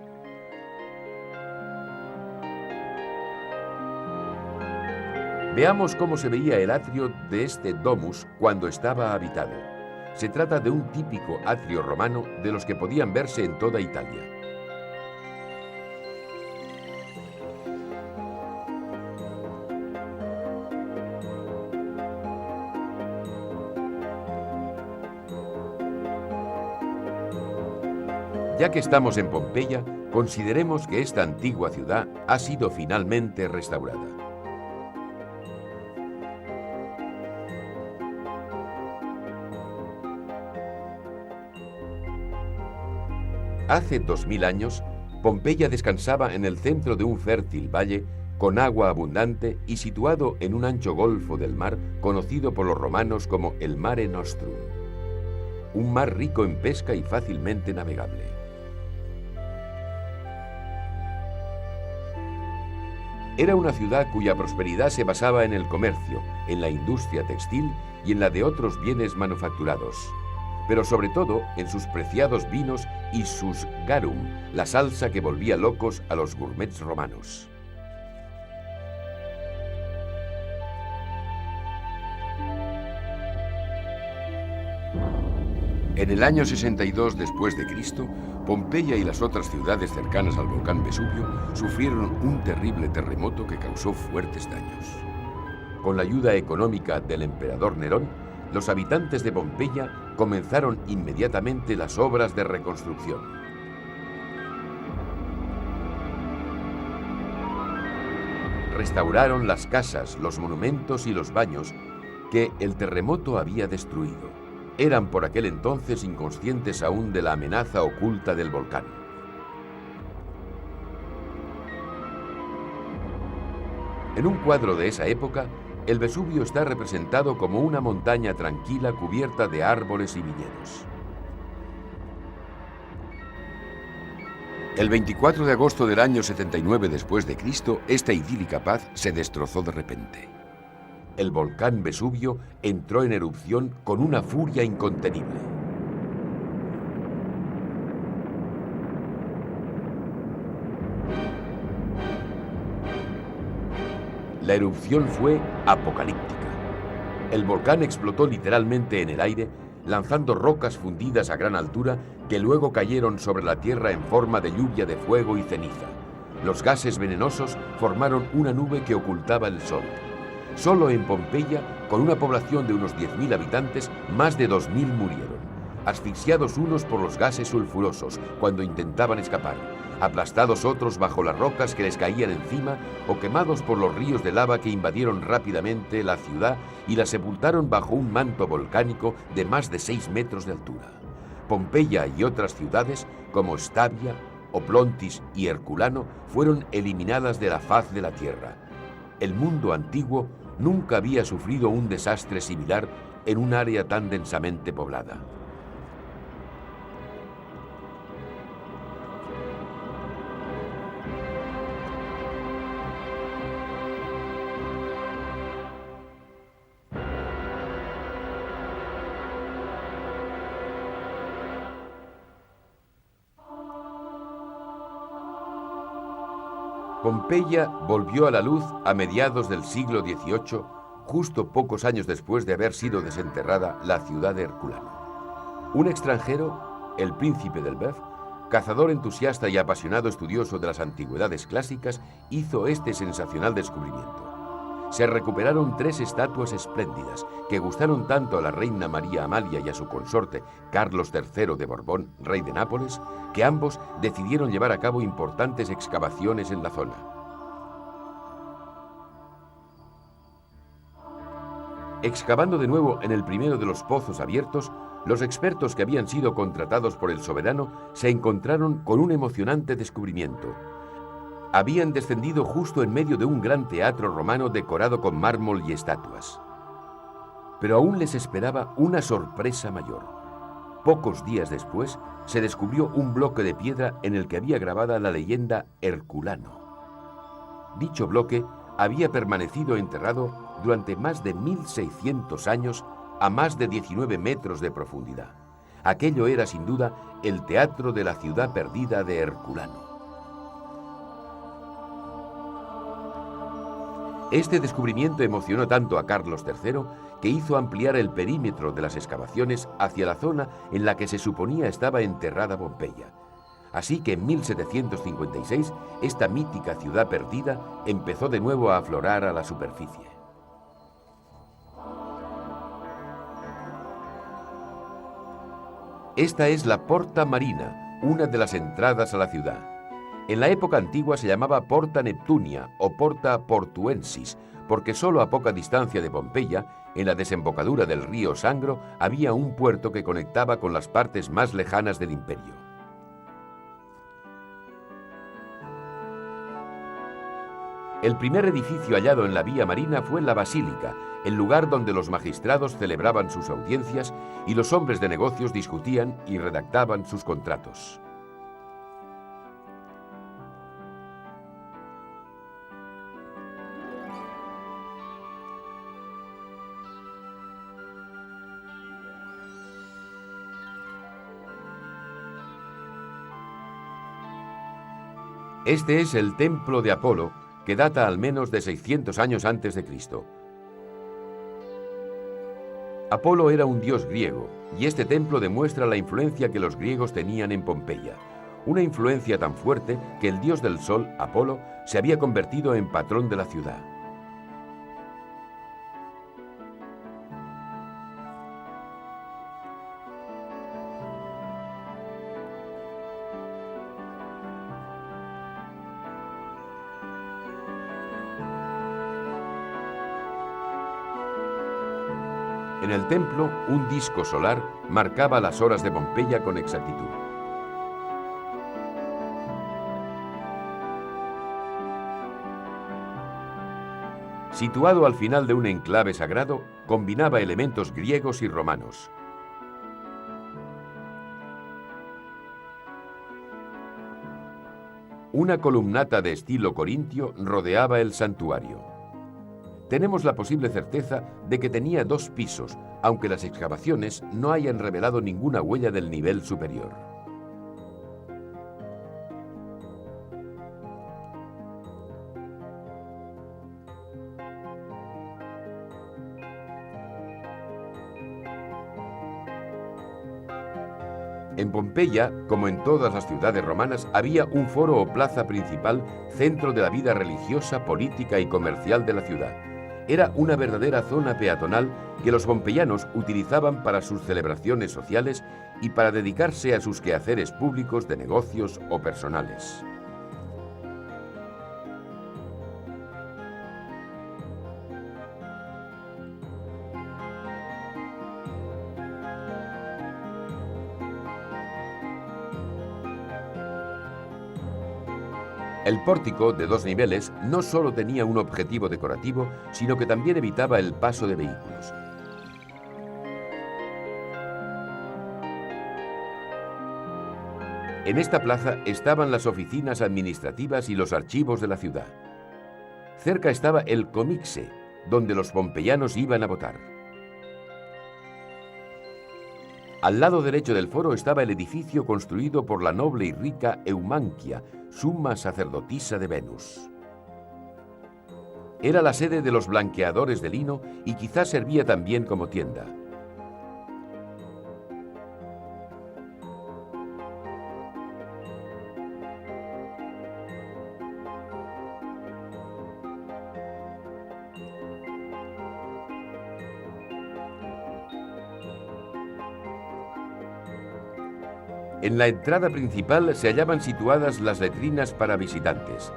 Veamos cómo se veía el atrio de este domus cuando estaba habitado. Se trata de un típico atrio romano de los que podían verse en toda Italia. Ya que estamos en Pompeya, consideremos que esta antigua ciudad ha sido finalmente restaurada. Hace 2000 años, Pompeya descansaba en el centro de un fértil valle con agua abundante y situado en un ancho golfo del mar conocido por los romanos como el Mare Nostrum. Un mar rico en pesca y fácilmente navegable. Era una ciudad cuya prosperidad se basaba en el comercio, en la industria textil y en la de otros bienes manufacturados, pero sobre todo en sus preciados vinos y sus garum, la salsa que volvía locos a los gourmets romanos. En el año 62 después de Cristo, Pompeya y las otras ciudades cercanas al volcán Vesubio sufrieron un terrible terremoto que causó fuertes daños. Con la ayuda económica del emperador Nerón, los habitantes de Pompeya comenzaron inmediatamente las obras de reconstrucción. Restauraron las casas, los monumentos y los baños que el terremoto había destruido. Eran por aquel entonces inconscientes aún de la amenaza oculta del volcán. En un cuadro de esa época, el Vesubio está representado como una montaña tranquila cubierta de árboles y viñedos. El 24 de agosto del año 79 después de Cristo, esta idílica paz se destrozó de repente. El volcán Vesubio entró en erupción con una furia incontenible. La erupción fue apocalíptica. El volcán explotó literalmente en el aire, lanzando rocas fundidas a gran altura que luego cayeron sobre la tierra en forma de lluvia de fuego y ceniza. Los gases venenosos formaron una nube que ocultaba el sol. Solo en Pompeya, con una población de unos 10.000 habitantes, más de 2.000 murieron, asfixiados unos por los gases sulfurosos cuando intentaban escapar, aplastados otros bajo las rocas que les caían encima o quemados por los ríos de lava que invadieron rápidamente la ciudad y la sepultaron bajo un manto volcánico de más de 6 metros de altura. Pompeya y otras ciudades, como Stavia, Oplontis y Herculano, fueron eliminadas de la faz de la tierra. El mundo antiguo nunca había sufrido un desastre similar en un área tan densamente poblada. Pompeya volvió a la luz a mediados del siglo XVIII, justo pocos años después de haber sido desenterrada la ciudad de Herculano. Un extranjero, el príncipe del Beuf, cazador entusiasta y apasionado estudioso de las antigüedades clásicas, hizo este sensacional descubrimiento. Se recuperaron 3 estatuas espléndidas que gustaron tanto a la reina María Amalia y a su consorte Carlos III de Borbón, rey de Nápoles, que ambos decidieron llevar a cabo importantes excavaciones en la zona. Excavando de nuevo en el primero de los pozos abiertos, los expertos que habían sido contratados por el soberano se encontraron con un emocionante descubrimiento. Habían descendido justo en medio de un gran teatro romano decorado con mármol y estatuas. Pero aún les esperaba una sorpresa mayor. Pocos días después, se descubrió un bloque de piedra en el que había grabada la leyenda Herculano. Dicho bloque había permanecido enterrado durante más de 1600 años a más de 19 metros de profundidad. Aquello era sin duda el teatro de la ciudad perdida de Herculano. Este descubrimiento emocionó tanto a Carlos III que hizo ampliar el perímetro de las excavaciones hacia la zona en la que se suponía estaba enterrada Pompeya. Así que en 1756 esta mítica ciudad perdida empezó de nuevo a aflorar a la superficie. Esta es la Porta Marina, una de las entradas a la ciudad. En la época antigua se llamaba Porta Neptunia o Porta Portuensis, porque solo a poca distancia de Pompeya, en la desembocadura del río Sangro, había un puerto que conectaba con las partes más lejanas del imperio. El primer edificio hallado en la vía marina fue la Basílica, el lugar donde los magistrados celebraban sus audiencias y los hombres de negocios discutían y redactaban sus contratos. Este es el templo de Apolo, que data al menos de 600 años antes de Cristo. Apolo era un dios griego, y este templo demuestra la influencia que los griegos tenían en Pompeya, una influencia tan fuerte que el dios del sol, Apolo, se había convertido en patrón de la ciudad. En el templo, un disco solar marcaba las horas de Pompeya con exactitud. Situado al final de un enclave sagrado, combinaba elementos griegos y romanos. Una columnata de estilo corintio rodeaba el santuario. Tenemos la posible certeza de que tenía 2 pisos, aunque las excavaciones no hayan revelado ninguna huella del nivel superior. En Pompeya, como en todas las ciudades romanas, había un foro o plaza principal, centro de la vida religiosa, política y comercial de la ciudad. Era una verdadera zona peatonal que los pompeyanos utilizaban para sus celebraciones sociales y para dedicarse a sus quehaceres públicos de negocios o personales. El pórtico, de 2 niveles, no solo tenía un objetivo decorativo, sino que también evitaba el paso de vehículos. En esta plaza estaban las oficinas administrativas y los archivos de la ciudad. Cerca estaba el Comixe, donde los pompeyanos iban a votar. Al lado derecho del foro estaba el edificio construido por la noble y rica Eumanquia, suma sacerdotisa de Venus. Era la sede de los blanqueadores de lino y quizás servía también como tienda. En la entrada principal se hallaban situadas las letrinas para visitantes.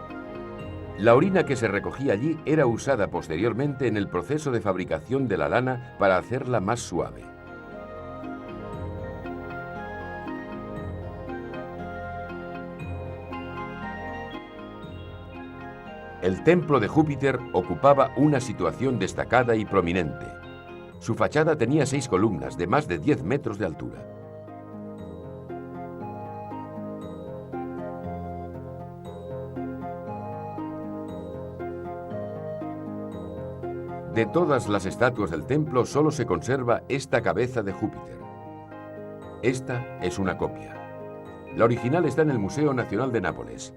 La orina que se recogía allí era usada posteriormente en el proceso de fabricación de la lana para hacerla más suave. El templo de Júpiter ocupaba una situación destacada y prominente. Su fachada tenía 6 columnas de más de 10 metros de altura. De todas las estatuas del templo solo se conserva esta cabeza de Júpiter. Esta es una copia. La original está en el Museo Nacional de Nápoles.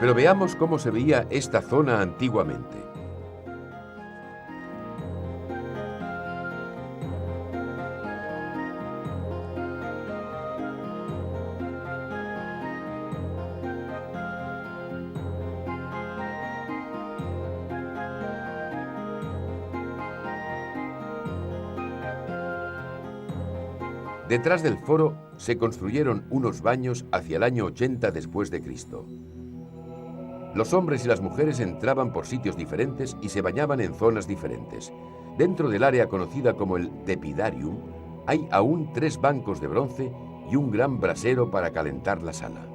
Pero veamos cómo se veía esta zona antiguamente. Detrás del foro se construyeron unos baños hacia el año 80 después de Cristo. Los hombres y las mujeres entraban por sitios diferentes y se bañaban en zonas diferentes. Dentro del área conocida como el Tepidarium, hay aún 3 bancos de bronce y un gran brasero para calentar la sala.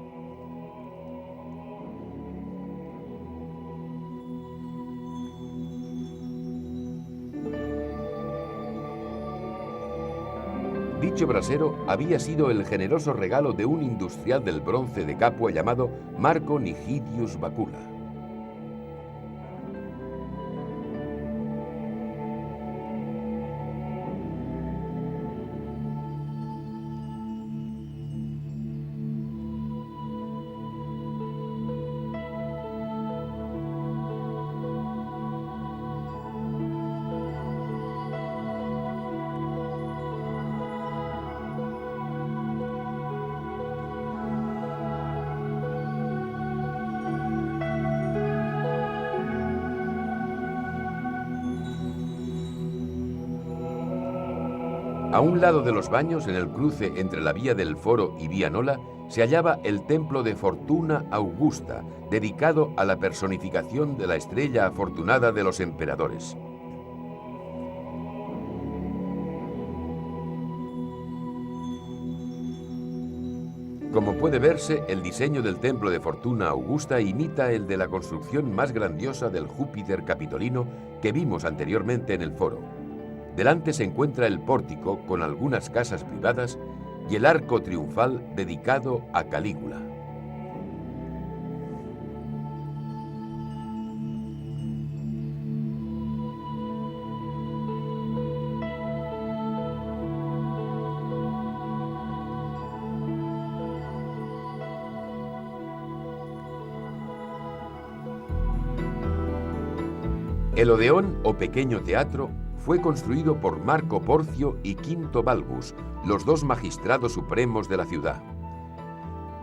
Dicho brasero había sido el generoso regalo de un industrial del bronce de Capua llamado Marco Nigidius Bacula. A un lado de los baños, en el cruce entre la vía del Foro y Vía Nola, se hallaba el templo de Fortuna Augusta, dedicado a la personificación de la estrella afortunada de los emperadores. Como puede verse, el diseño del templo de Fortuna Augusta imita el de la construcción más grandiosa del Júpiter Capitolino que vimos anteriormente en el Foro. Delante se encuentra el pórtico con algunas casas privadas y el arco triunfal dedicado a Calígula. El Odeón o pequeño teatro fue construido por Marco Porcio y Quinto Balbus, los 2 magistrados supremos de la ciudad.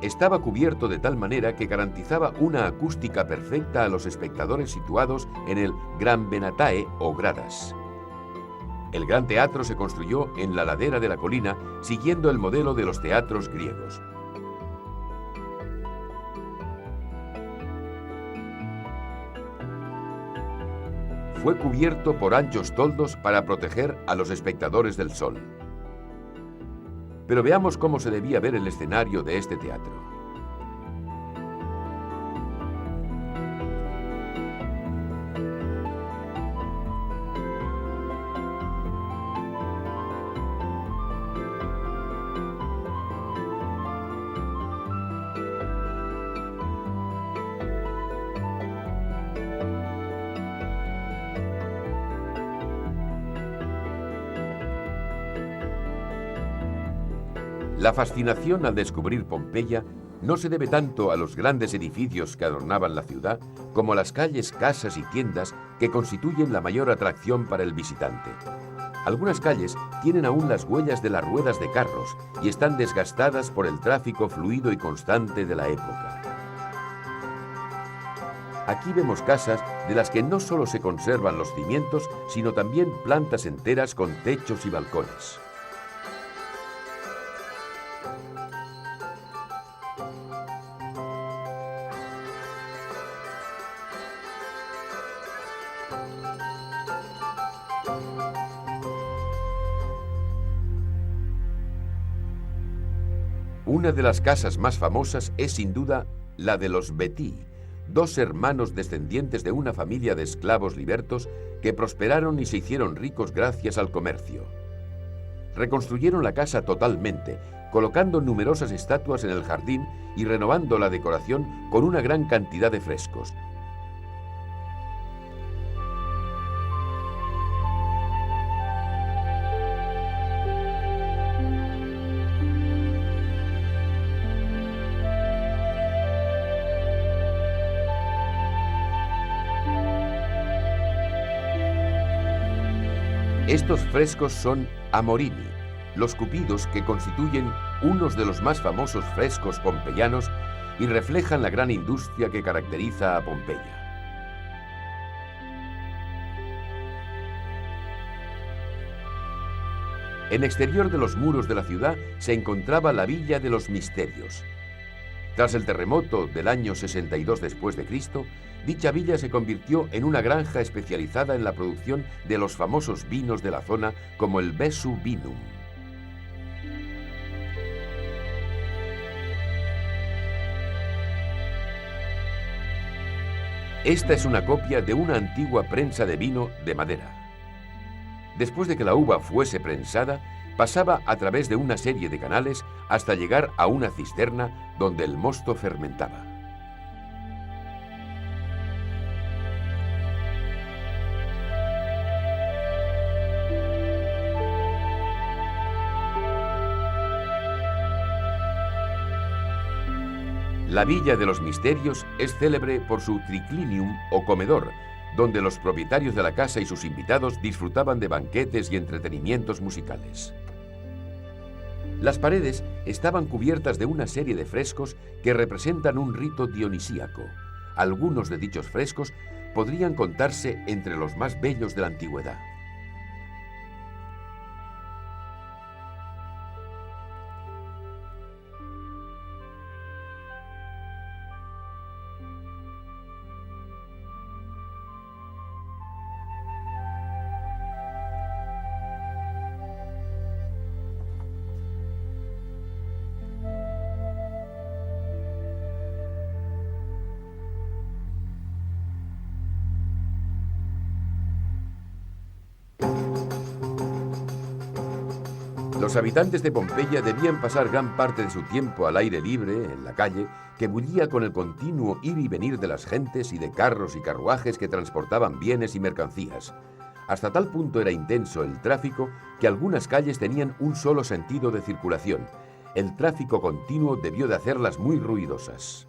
Estaba cubierto de tal manera que garantizaba una acústica perfecta a los espectadores situados en el Gran Venatae o gradas. El gran teatro se construyó en la ladera de la colina, siguiendo el modelo de los teatros griegos. Fue cubierto por anchos toldos para proteger a los espectadores del sol. Pero veamos cómo se debía ver el escenario de este teatro. La fascinación al descubrir Pompeya no se debe tanto a los grandes edificios que adornaban la ciudad como a las calles, casas y tiendas que constituyen la mayor atracción para el visitante. Algunas calles tienen aún las huellas de las ruedas de carros y están desgastadas por el tráfico fluido y constante de la época. Aquí vemos casas de las que no solo se conservan los cimientos, sino también plantas enteras con techos y balcones. Una de las casas más famosas es sin duda la de los Betii, 2 hermanos descendientes de una familia de esclavos libertos que prosperaron y se hicieron ricos gracias al comercio. Reconstruyeron la casa totalmente, colocando numerosas estatuas en el jardín y renovando la decoración con una gran cantidad de frescos. Estos frescos son Amorini, los cupidos que constituyen unos de los más famosos frescos pompeyanos y reflejan la gran industria que caracteriza a Pompeya. En exterior de los muros de la ciudad se encontraba la Villa de los Misterios. Tras el terremoto del año 62 después de Cristo, dicha villa se convirtió en una granja especializada en la producción de los famosos vinos de la zona como el Vesu Vinum. Esta es una copia de una antigua prensa de vino de madera. Después de que la uva fuese prensada, pasaba a través de una serie de canales hasta llegar a una cisterna donde el mosto fermentaba. La Villa de los Misterios es célebre por su triclinium o comedor, donde los propietarios de la casa y sus invitados disfrutaban de banquetes y entretenimientos musicales. Las paredes estaban cubiertas de una serie de frescos que representan un rito dionisíaco. Algunos de dichos frescos podrían contarse entre los más bellos de la antigüedad. Los habitantes de Pompeya debían pasar gran parte de su tiempo al aire libre, en la calle, que bullía con el continuo ir y venir de las gentes y de carros y carruajes que transportaban bienes y mercancías. Hasta tal punto era intenso el tráfico que algunas calles tenían un solo sentido de circulación. El tráfico continuo debió de hacerlas muy ruidosas.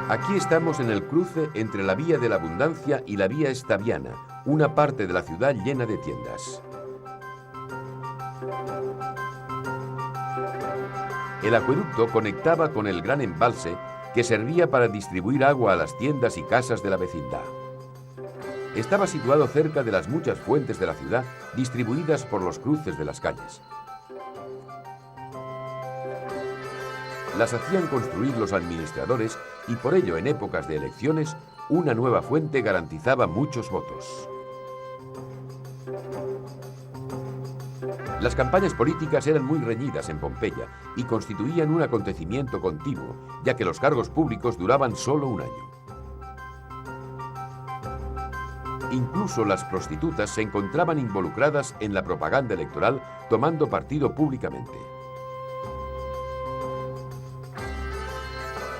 Aquí estamos en el cruce entre la Vía de la Abundancia y la Vía Stabiana, una parte de la ciudad llena de tiendas. El acueducto conectaba con el gran embalse que servía para distribuir agua a las tiendas y casas de la vecindad. Estaba situado cerca de las muchas fuentes de la ciudad distribuidas por los cruces de las calles. Las hacían construir los administradores y por ello en épocas de elecciones una nueva fuente garantizaba muchos votos. Las campañas políticas eran muy reñidas en Pompeya y constituían un acontecimiento continuo, ya que los cargos públicos duraban solo un año. Incluso las prostitutas se encontraban involucradas en la propaganda electoral, tomando partido públicamente.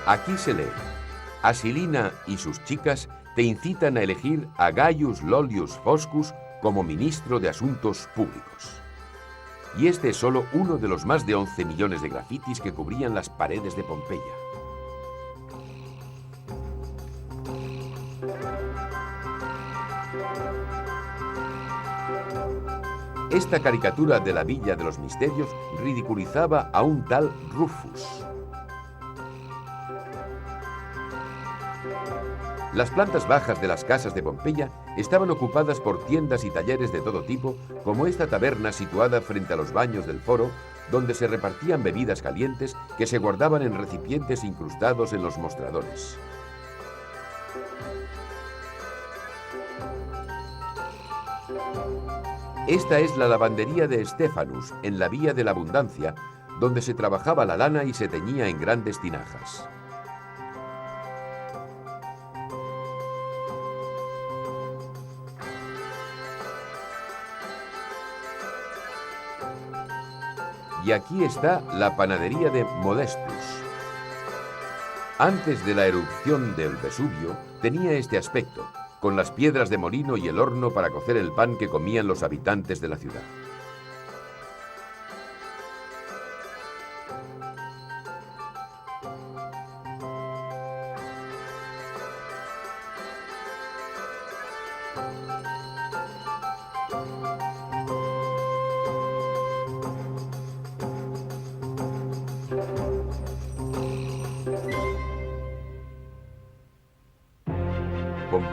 Aquí se lee: Asilina y sus chicas te incitan a elegir a Gaius Lollius Foscus como ministro de Asuntos Públicos. Y este es solo uno de los más de 11 millones de grafitis que cubrían las paredes de Pompeya. Esta caricatura de la Villa de los Misterios ridiculizaba a un tal Rufus. Las plantas bajas de las casas de Pompeya estaban ocupadas por tiendas y talleres de todo tipo, como esta taberna situada frente a los baños del foro, donde se repartían bebidas calientes que se guardaban en recipientes incrustados en los mostradores. Esta es la lavandería de Stephanus, en la Vía de la Abundancia, donde se trabajaba la lana y se teñía en grandes tinajas. Y aquí está la panadería de Modestus. Antes de la erupción del Vesubio, tenía este aspecto, con las piedras de molino y el horno para cocer el pan que comían los habitantes de la ciudad.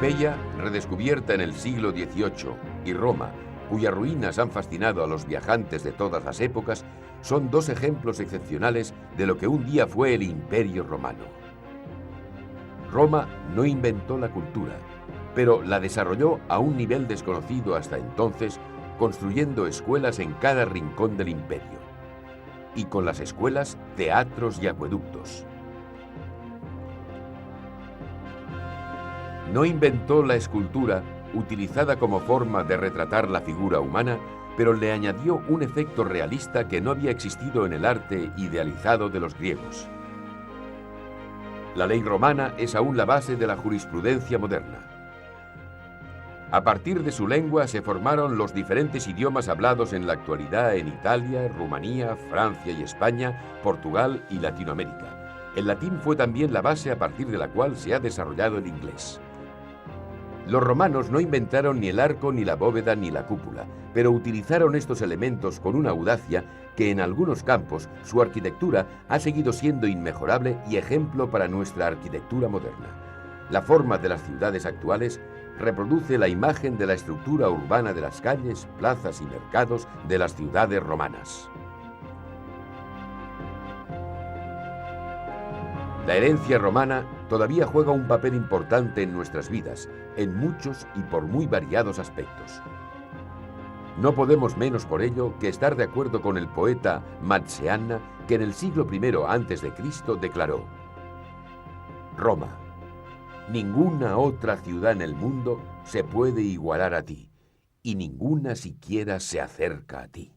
Pompeya, redescubierta en el siglo XVIII, y Roma, cuyas ruinas han fascinado a los viajantes de todas las épocas, son dos ejemplos excepcionales de lo que un día fue el Imperio Romano. Roma no inventó la cultura, pero la desarrolló a un nivel desconocido hasta entonces, construyendo escuelas en cada rincón del imperio. Y con las escuelas, teatros y acueductos. No inventó la escultura, utilizada como forma de retratar la figura humana, pero le añadió un efecto realista que no había existido en el arte idealizado de los griegos. La ley romana es aún la base de la jurisprudencia moderna. A partir de su lengua se formaron los diferentes idiomas hablados en la actualidad en Italia, Rumanía, Francia y España, Portugal y Latinoamérica. El latín fue también la base a partir de la cual se ha desarrollado el inglés. Los romanos no inventaron ni el arco, ni la bóveda, ni la cúpula, pero utilizaron estos elementos con una audacia que en algunos campos su arquitectura ha seguido siendo inmejorable y ejemplo para nuestra arquitectura moderna. La forma de las ciudades actuales reproduce la imagen de la estructura urbana de las calles, plazas y mercados de las ciudades romanas. La herencia romana todavía juega un papel importante en nuestras vidas, en muchos y por muy variados aspectos. No podemos menos por ello que estar de acuerdo con el poeta Matseanna, que en el siglo I a.C. declaró: Roma, ninguna otra ciudad en el mundo se puede igualar a ti, y ninguna siquiera se acerca a ti.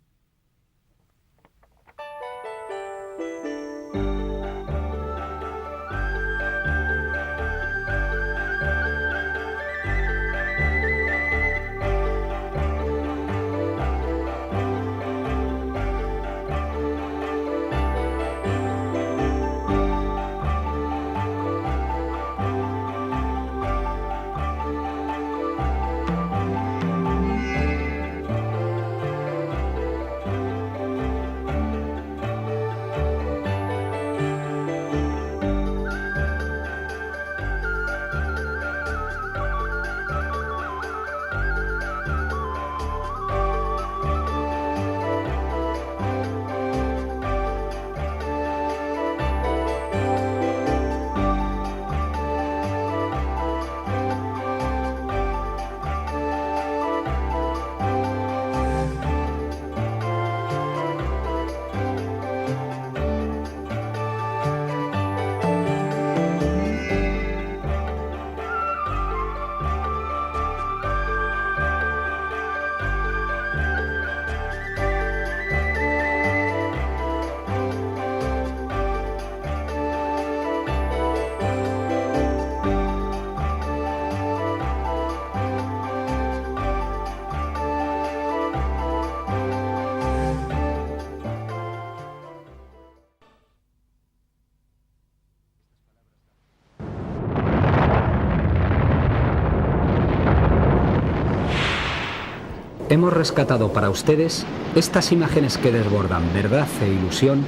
Hemos rescatado para ustedes estas imágenes que desbordan verdad e ilusión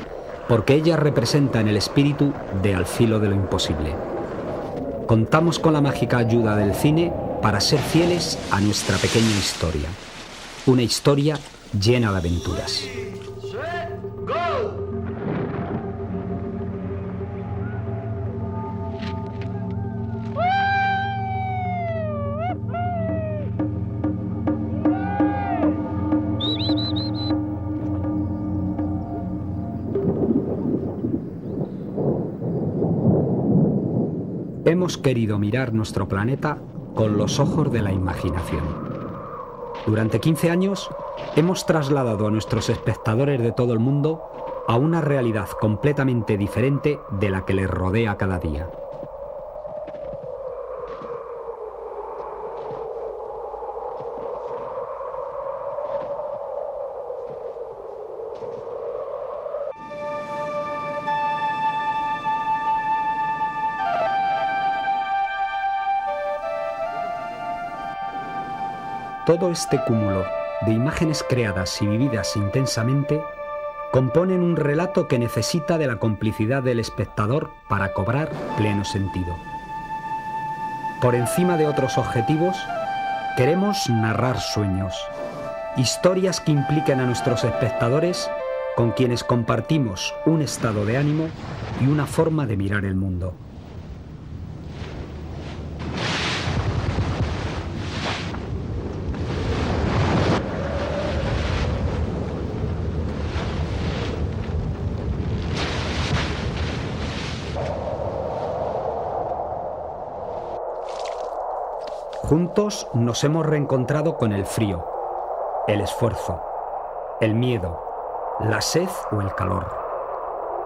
porque ellas representan el espíritu de Al filo de lo imposible. Contamos con la mágica ayuda del cine para ser fieles a nuestra pequeña historia. Una historia llena de aventuras. Hemos querido mirar nuestro planeta con los ojos de la imaginación. Durante 15 años hemos trasladado a nuestros espectadores de todo el mundo a una realidad completamente diferente de la que les rodea cada día. Todo este cúmulo de imágenes creadas y vividas intensamente componen un relato que necesita de la complicidad del espectador para cobrar pleno sentido. por encima de otros objetivos, queremos narrar sueños, historias que impliquen a nuestros espectadores con quienes compartimos un estado de ánimo y una forma de mirar el mundo. Juntos nos hemos reencontrado con el frío, el esfuerzo, el miedo, la sed o el calor.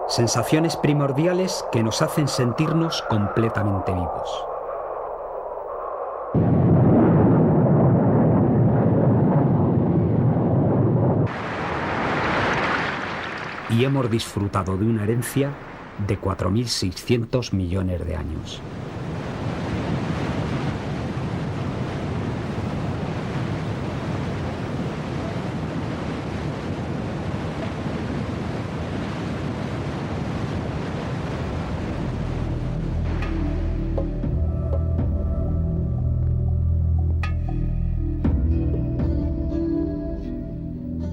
Sensaciones primordiales que nos hacen sentirnos completamente vivos. Y hemos disfrutado de una herencia de 4.600 millones de años.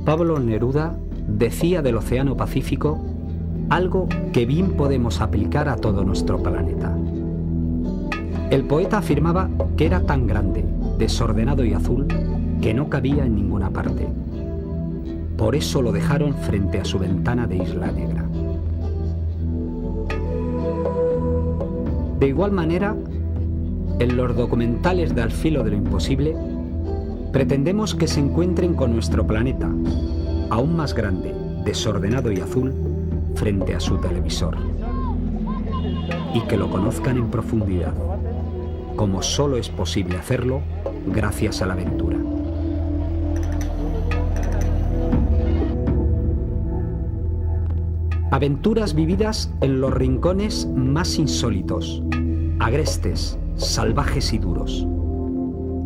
Pablo Neruda decía del Océano Pacífico algo que bien podemos aplicar a todo nuestro planeta. El poeta afirmaba que era tan grande, desordenado y azul que no cabía en ninguna parte. Por eso lo dejaron frente a su ventana de Isla Negra. De igual manera, en los documentales de Al filo de lo imposible, pretendemos que se encuentren con nuestro planeta, aún más grande, desordenado y azul, frente a su televisor. Y que lo conozcan en profundidad, como solo es posible hacerlo gracias a la aventura. Aventuras vividas en los rincones más insólitos, agrestes, salvajes y duros,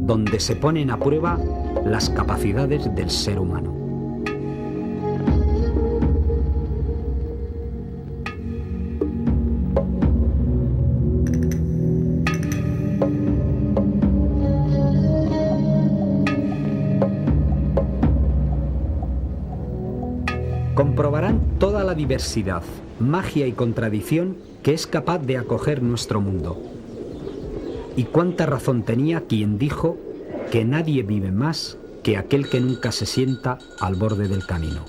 donde se ponen a prueba las capacidades del ser humano. Comprobarán toda la diversidad, magia y contradicción que es capaz de acoger nuestro mundo. Y cuánta razón tenía quien dijo que nadie vive más que aquel que nunca se sienta al borde del camino.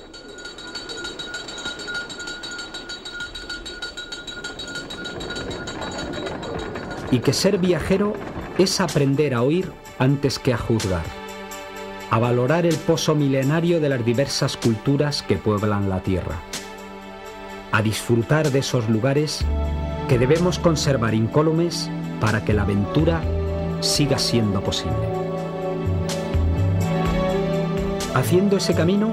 Y que ser viajero es aprender a oír antes que a juzgar, a valorar el pozo milenario de las diversas culturas que pueblan la tierra, a disfrutar de esos lugares que debemos conservar incólumes para que la aventura siga siendo posible. Haciendo ese camino,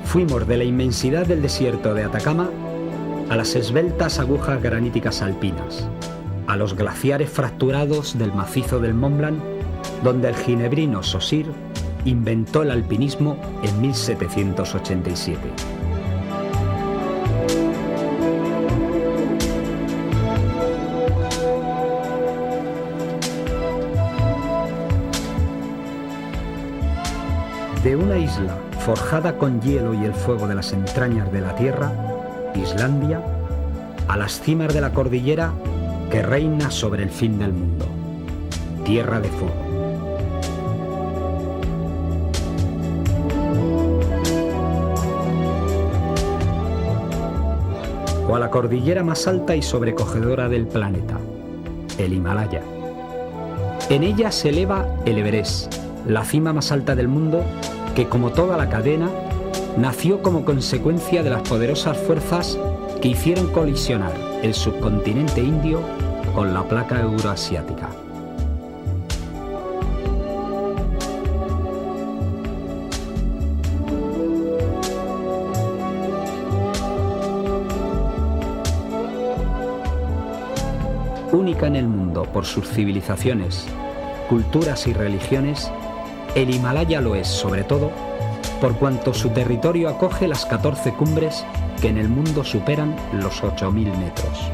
fuimos de la inmensidad del desierto de Atacama a las esbeltas agujas graníticas alpinas, a los glaciares fracturados del macizo del Mont Blanc, donde el ginebrino Saussure inventó el alpinismo en 1787. De una isla forjada con hielo y el fuego de las entrañas de la tierra, Islandia, a las cimas de la cordillera que reina sobre el fin del mundo, Tierra de Fuego. O a la cordillera más alta y sobrecogedora del planeta, el Himalaya. En ella se eleva el Everest, la cima más alta del mundo, que como toda la cadena, nació como consecuencia de las poderosas fuerzas que hicieron colisionar el subcontinente indio con la placa euroasiática. Única en el mundo por sus civilizaciones, culturas y religiones, el Himalaya lo es, sobre todo, por cuanto su territorio acoge las 14 cumbres que en el mundo superan los 8.000 metros.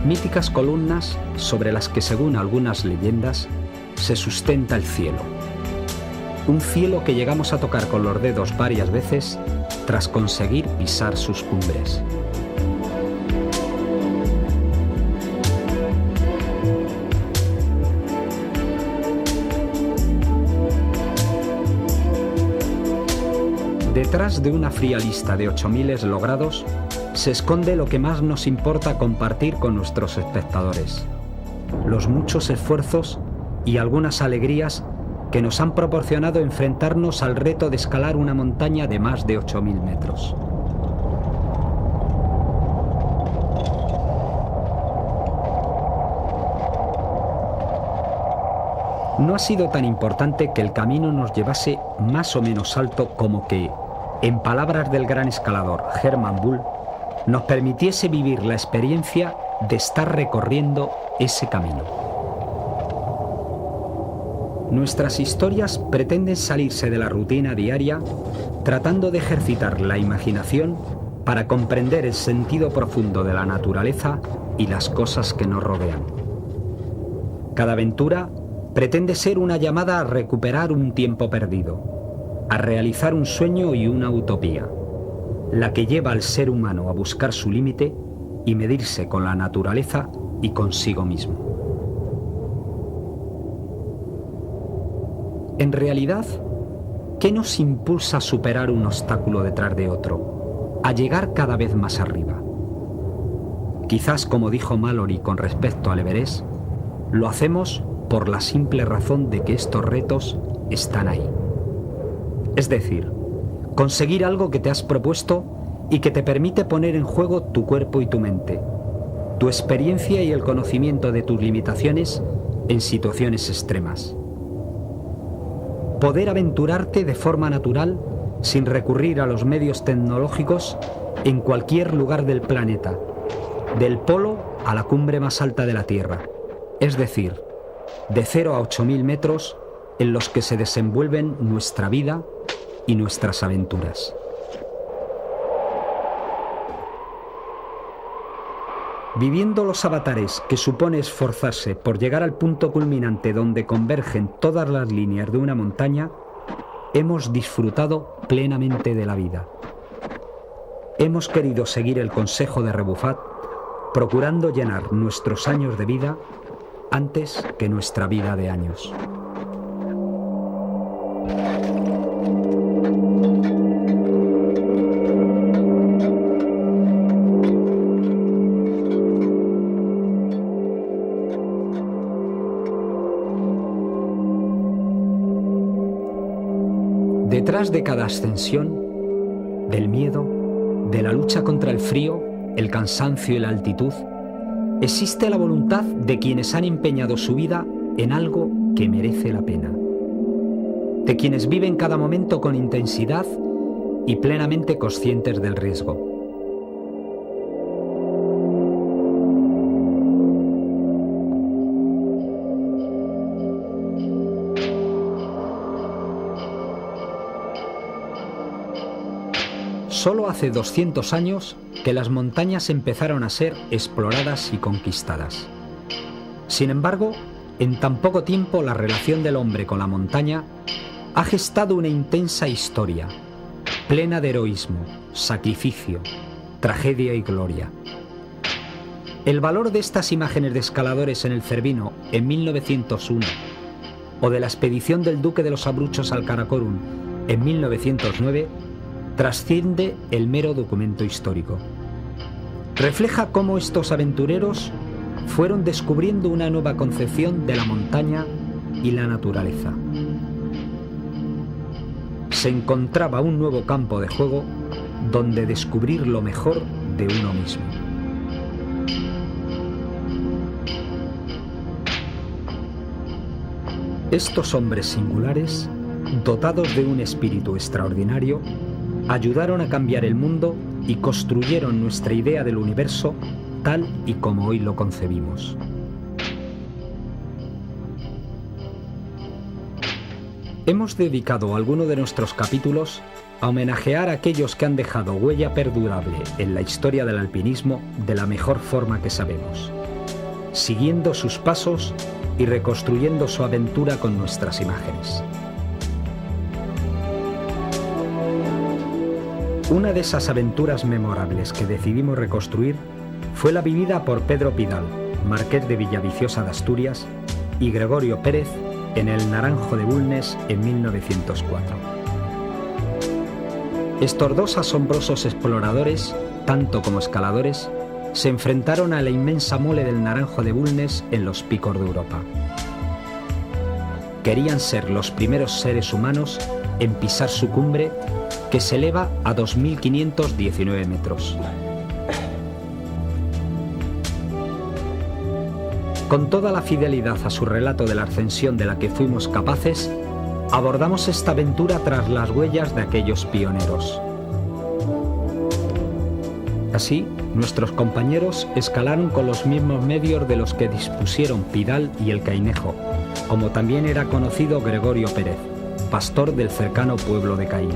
míticas columnas sobre las que, según algunas leyendas, se sustenta el cielo. Un cielo que llegamos a tocar con los dedos varias veces tras conseguir pisar sus cumbres. Detrás de una fría lista de 8000 logrados se esconde lo que más nos importa compartir con nuestros espectadores: los muchos esfuerzos y algunas alegrías que nos han proporcionado enfrentarnos al reto de escalar una montaña de más de 8000 metros. No ha sido tan importante que el camino nos llevase más o menos alto como que, en palabras del gran escalador Hermann Bull, nos permitiese vivir la experiencia de estar recorriendo ese camino. Nuestras historias pretenden salirse de la rutina diaria, tratando de ejercitar la imaginación para comprender el sentido profundo de la naturaleza y las cosas que nos rodean. Cada aventura pretende ser una llamada a recuperar un tiempo perdido, a realizar un sueño y una utopía, la que lleva al ser humano a buscar su límite y medirse con la naturaleza y consigo mismo. En realidad, ¿qué nos impulsa a superar un obstáculo detrás de otro, a llegar cada vez más arriba? Quizás, como dijo Mallory con respecto al Everest, lo hacemos por la simple razón de que estos retos están ahí. Es decir, conseguir algo que te has propuesto y que te permite poner en juego tu cuerpo y tu mente, tu experiencia y el conocimiento de tus limitaciones en situaciones extremas. Poder aventurarte de forma natural, sin recurrir a los medios tecnológicos, en cualquier lugar del planeta, del polo a la cumbre más alta de la Tierra, es decir, de 0 a 8000 metros en los que se desenvuelven nuestra vida y nuestras aventuras. Viviendo los avatares que supone esforzarse por llegar al punto culminante donde convergen todas las líneas de una montaña, hemos disfrutado plenamente de la vida. Hemos querido seguir el consejo de Rebuffat, procurando llenar nuestros años de vida antes que nuestra vida de años. Detrás de cada ascensión, del miedo, de la lucha contra el frío, el cansancio y la altitud, existe la voluntad de quienes han empeñado su vida en algo que merece la pena, de quienes viven cada momento con intensidad y plenamente conscientes del riesgo. Solo hace 200 años que las montañas empezaron a ser exploradas y conquistadas. Sin embargo, en tan poco tiempo la relación del hombre con la montaña ha gestado una intensa historia, plena de heroísmo, sacrificio, tragedia y gloria. El valor de estas imágenes de escaladores en el Cervino en 1901 o de la expedición del Duque de los Abruchos al Karakorum en 1909 trasciende el mero documento histórico. Refleja cómo estos aventureros fueron descubriendo una nueva concepción de la montaña y la naturaleza. Se encontraba un nuevo campo de juego donde descubrir lo mejor de uno mismo. Estos hombres singulares, dotados de un espíritu extraordinario, ayudaron a cambiar el mundo y construyeron nuestra idea del universo tal y como hoy lo concebimos. Hemos dedicado alguno de nuestros capítulos a homenajear a aquellos que han dejado huella perdurable en la historia del alpinismo de la mejor forma que sabemos. siguiendo sus pasos y reconstruyendo su aventura con nuestras imágenes. Una de esas aventuras memorables que decidimos reconstruir fue la vivida por Pedro Pidal, marqués de Villaviciosa de Asturias, y Gregorio Pérez en el Naranjo de Bulnes en 1904. Estos dos asombrosos exploradores, tanto como escaladores, se enfrentaron a la inmensa mole del Naranjo de Bulnes en los picos de Europa. Querían ser los primeros seres humanos en pisar su cumbre, que se eleva a 2.519 metros. Con toda la fidelidad a su relato de la ascensión de la que fuimos capaces, abordamos esta aventura tras las huellas de aquellos pioneros. Así, nuestros compañeros escalaron con los mismos medios de los que dispusieron Pidal y el Cainejo, como también era conocido Gregorio Pérez, pastor del cercano pueblo de Caín.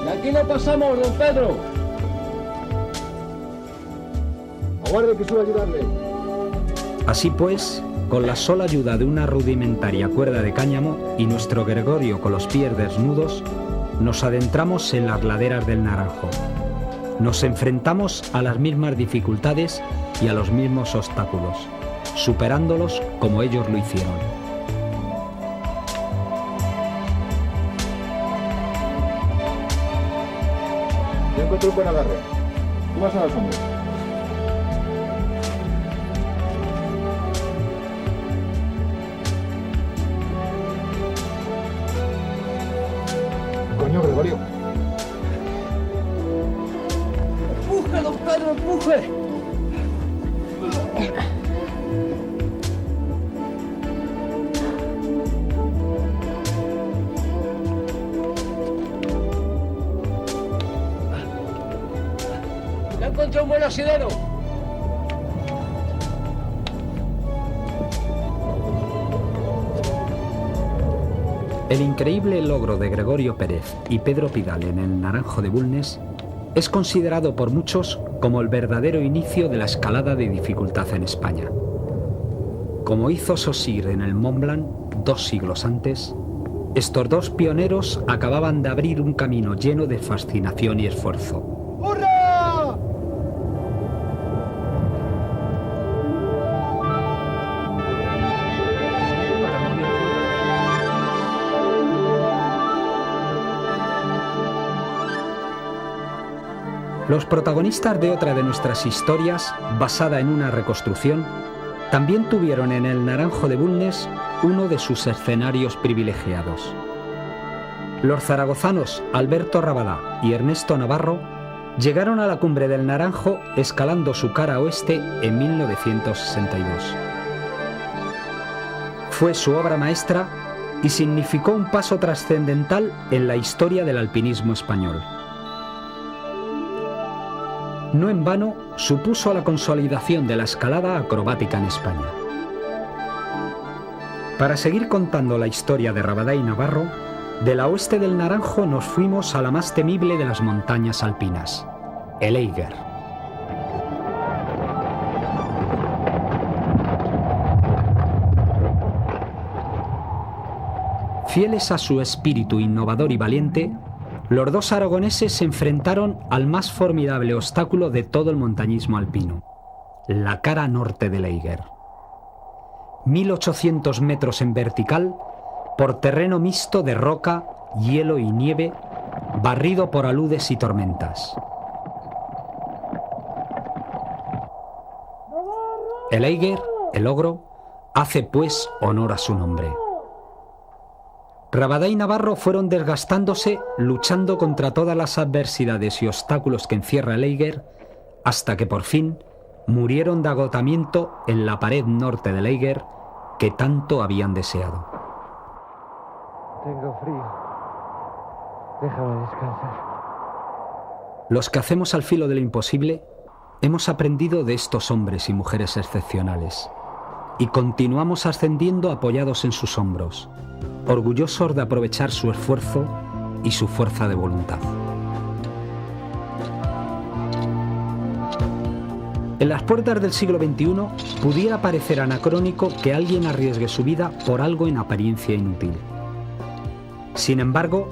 ¡De aquí no pasamos, don Pedro! Aguarde que suba a ayudarle. Así pues, con la sola ayuda de una rudimentaria cuerda de cáñamo y nuestro Gregorio con los pies desnudos, nos adentramos en las laderas del Naranjo. Nos enfrentamos a las mismas dificultades y a los mismos obstáculos, superándolos como ellos lo hicieron. Yo encontré un buen agarre. Tú vas a los hombres. Coño, Gregorio. ¡Empuje, don Pedro, empuje! ¡Ya encontré un buen asidero! El increíble logro de Gregorio Pérez y Pedro Pidal en el Naranjo de Bulnes es considerado por muchos como el verdadero inicio de la escalada de dificultad en España. Como hizo Saussure en el Mont Blanc 2 siglos antes, estos dos pioneros acababan de abrir un camino lleno de fascinación y esfuerzo. ¡Hurra! Los protagonistas de otra de nuestras historias, basada en una reconstrucción, también tuvieron en el Naranjo de Bulnes uno de sus escenarios privilegiados. Los zaragozanos Alberto Rabadá y Ernesto Navarro llegaron a la cumbre del Naranjo escalando su cara oeste en 1962. Fue su obra maestra y significó un paso trascendental en la historia del alpinismo español. No en vano, supuso la consolidación de la escalada acrobática en España. Para seguir contando la historia de Rabadá y Navarro, de la oeste del Naranjo nos fuimos a la más temible de las montañas alpinas, el Eiger. Fieles a su espíritu innovador y valiente, los dos aragoneses se enfrentaron al más formidable obstáculo de todo el montañismo alpino, la cara norte del Eiger. 1.800 metros en vertical, por terreno mixto de roca, hielo y nieve, barrido por aludes y tormentas. El Eiger, el ogro, hace pues honor a su nombre. Rabadá y Navarro fueron desgastándose, luchando contra todas las adversidades y obstáculos que encierra el Eiger, hasta que por fin murieron de agotamiento en la pared norte del Eiger que tanto habían deseado. Tengo frío. Déjame descansar. Los que hacemos al filo de lo imposible hemos aprendido de estos hombres y mujeres excepcionales y continuamos ascendiendo apoyados en sus hombros, orgullosos de aprovechar su esfuerzo y su fuerza de voluntad. En las puertas del siglo XXI pudiera parecer anacrónico que alguien arriesgue su vida por algo en apariencia inútil. Sin embargo,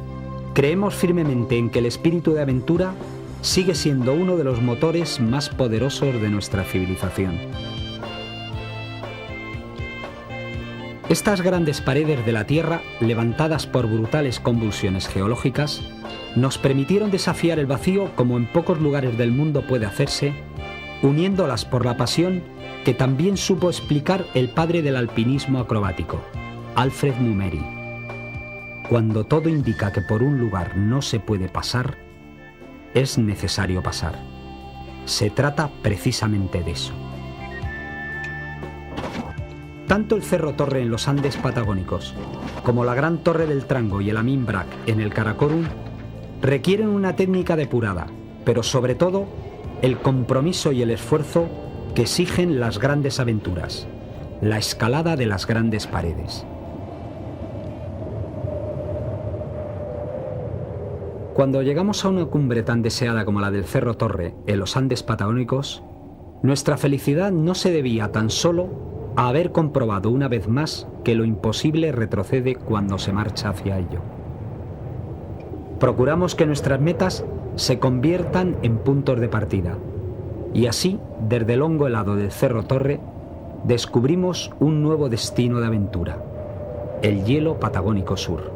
creemos firmemente en que el espíritu de aventura sigue siendo uno de los motores más poderosos de nuestra civilización. Estas grandes paredes de la Tierra, levantadas por brutales convulsiones geológicas, nos permitieron desafiar el vacío como en pocos lugares del mundo puede hacerse, uniéndolas por la pasión que también supo explicar el padre del alpinismo acrobático, Alfred Numeri. Cuando todo indica que por un lugar no se puede pasar, es necesario pasar. Se trata precisamente de eso. Tanto el Cerro Torre en los Andes patagónicos, como la Gran Torre del Trango y el Amin Brac en el Karakorum, requieren una técnica depurada, pero sobre todo el compromiso y el esfuerzo que exigen las grandes aventuras, la escalada de las grandes paredes. Cuando llegamos a una cumbre tan deseada como la del Cerro Torre en los Andes patagónicos, nuestra felicidad no se debía tan solo a haber comprobado una vez más que lo imposible retrocede cuando se marcha hacia ello. Procuramos que nuestras metas se conviertan en puntos de partida, y así, desde el hongo helado del Cerro Torre, descubrimos un nuevo destino de aventura, el hielo patagónico sur.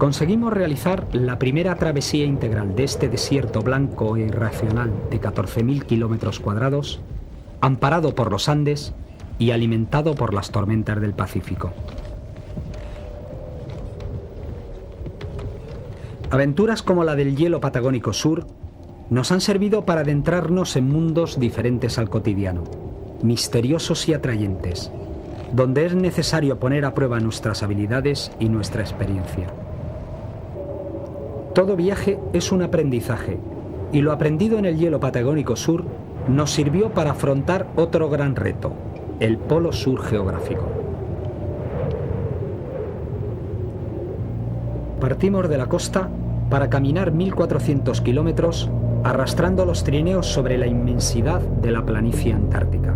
Conseguimos realizar la primera travesía integral de este desierto blanco e irracional de 14.000 kilómetros cuadrados, amparado por los Andes y alimentado por las tormentas del Pacífico. Aventuras como la del hielo patagónico sur nos han servido para adentrarnos en mundos diferentes al cotidiano, misteriosos y atrayentes, donde es necesario poner a prueba nuestras habilidades y nuestra experiencia. Todo viaje es un aprendizaje, y lo aprendido en el hielo patagónico sur nos sirvió para afrontar otro gran reto, el Polo Sur geográfico. Partimos de la costa para caminar 1.400 kilómetros arrastrando los trineos sobre la inmensidad de la planicie antártica.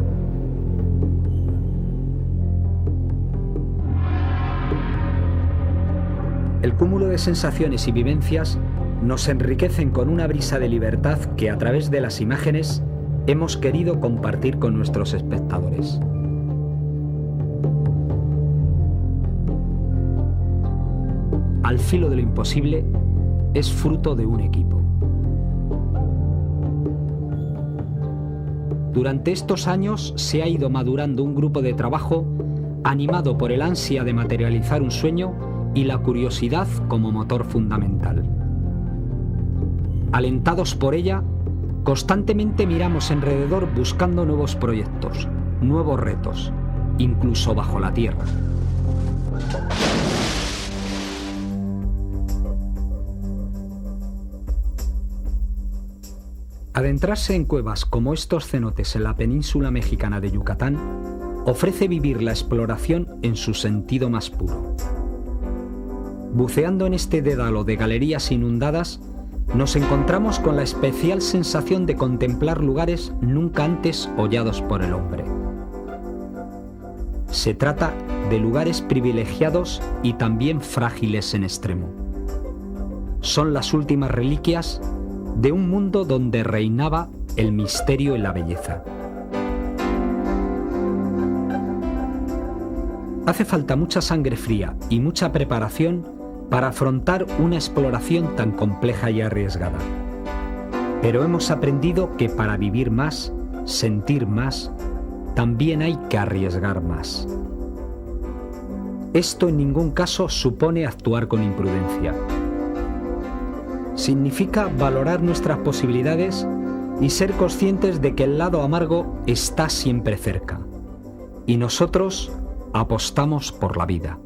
El cúmulo de sensaciones y vivencias nos enriquecen con una brisa de libertad que a través de las imágenes hemos querido compartir con nuestros espectadores. Al filo de lo imposible es fruto de un equipo. Durante estos años se ha ido madurando un grupo de trabajo animado por el ansia de materializar un sueño y la curiosidad como motor fundamental. Alentados por ella, constantemente miramos alrededor buscando nuevos proyectos, nuevos retos, incluso bajo la tierra. Adentrarse en cuevas como estos cenotes en la península mexicana de Yucatán ofrece vivir la exploración en su sentido más puro. Buceando en este dédalo de galerías inundadas, nos encontramos con la especial sensación de contemplar lugares nunca antes hollados por el hombre. Se trata de lugares privilegiados y también frágiles en extremo. Son las últimas reliquias de un mundo donde reinaba el misterio y la belleza. Hace falta mucha sangre fría y mucha preparación para afrontar una exploración tan compleja y arriesgada. Pero hemos aprendido que para vivir más, sentir más, también hay que arriesgar más. Esto en ningún caso supone actuar con imprudencia. Significa valorar nuestras posibilidades y ser conscientes de que el lado amargo está siempre cerca. Y nosotros apostamos por la vida.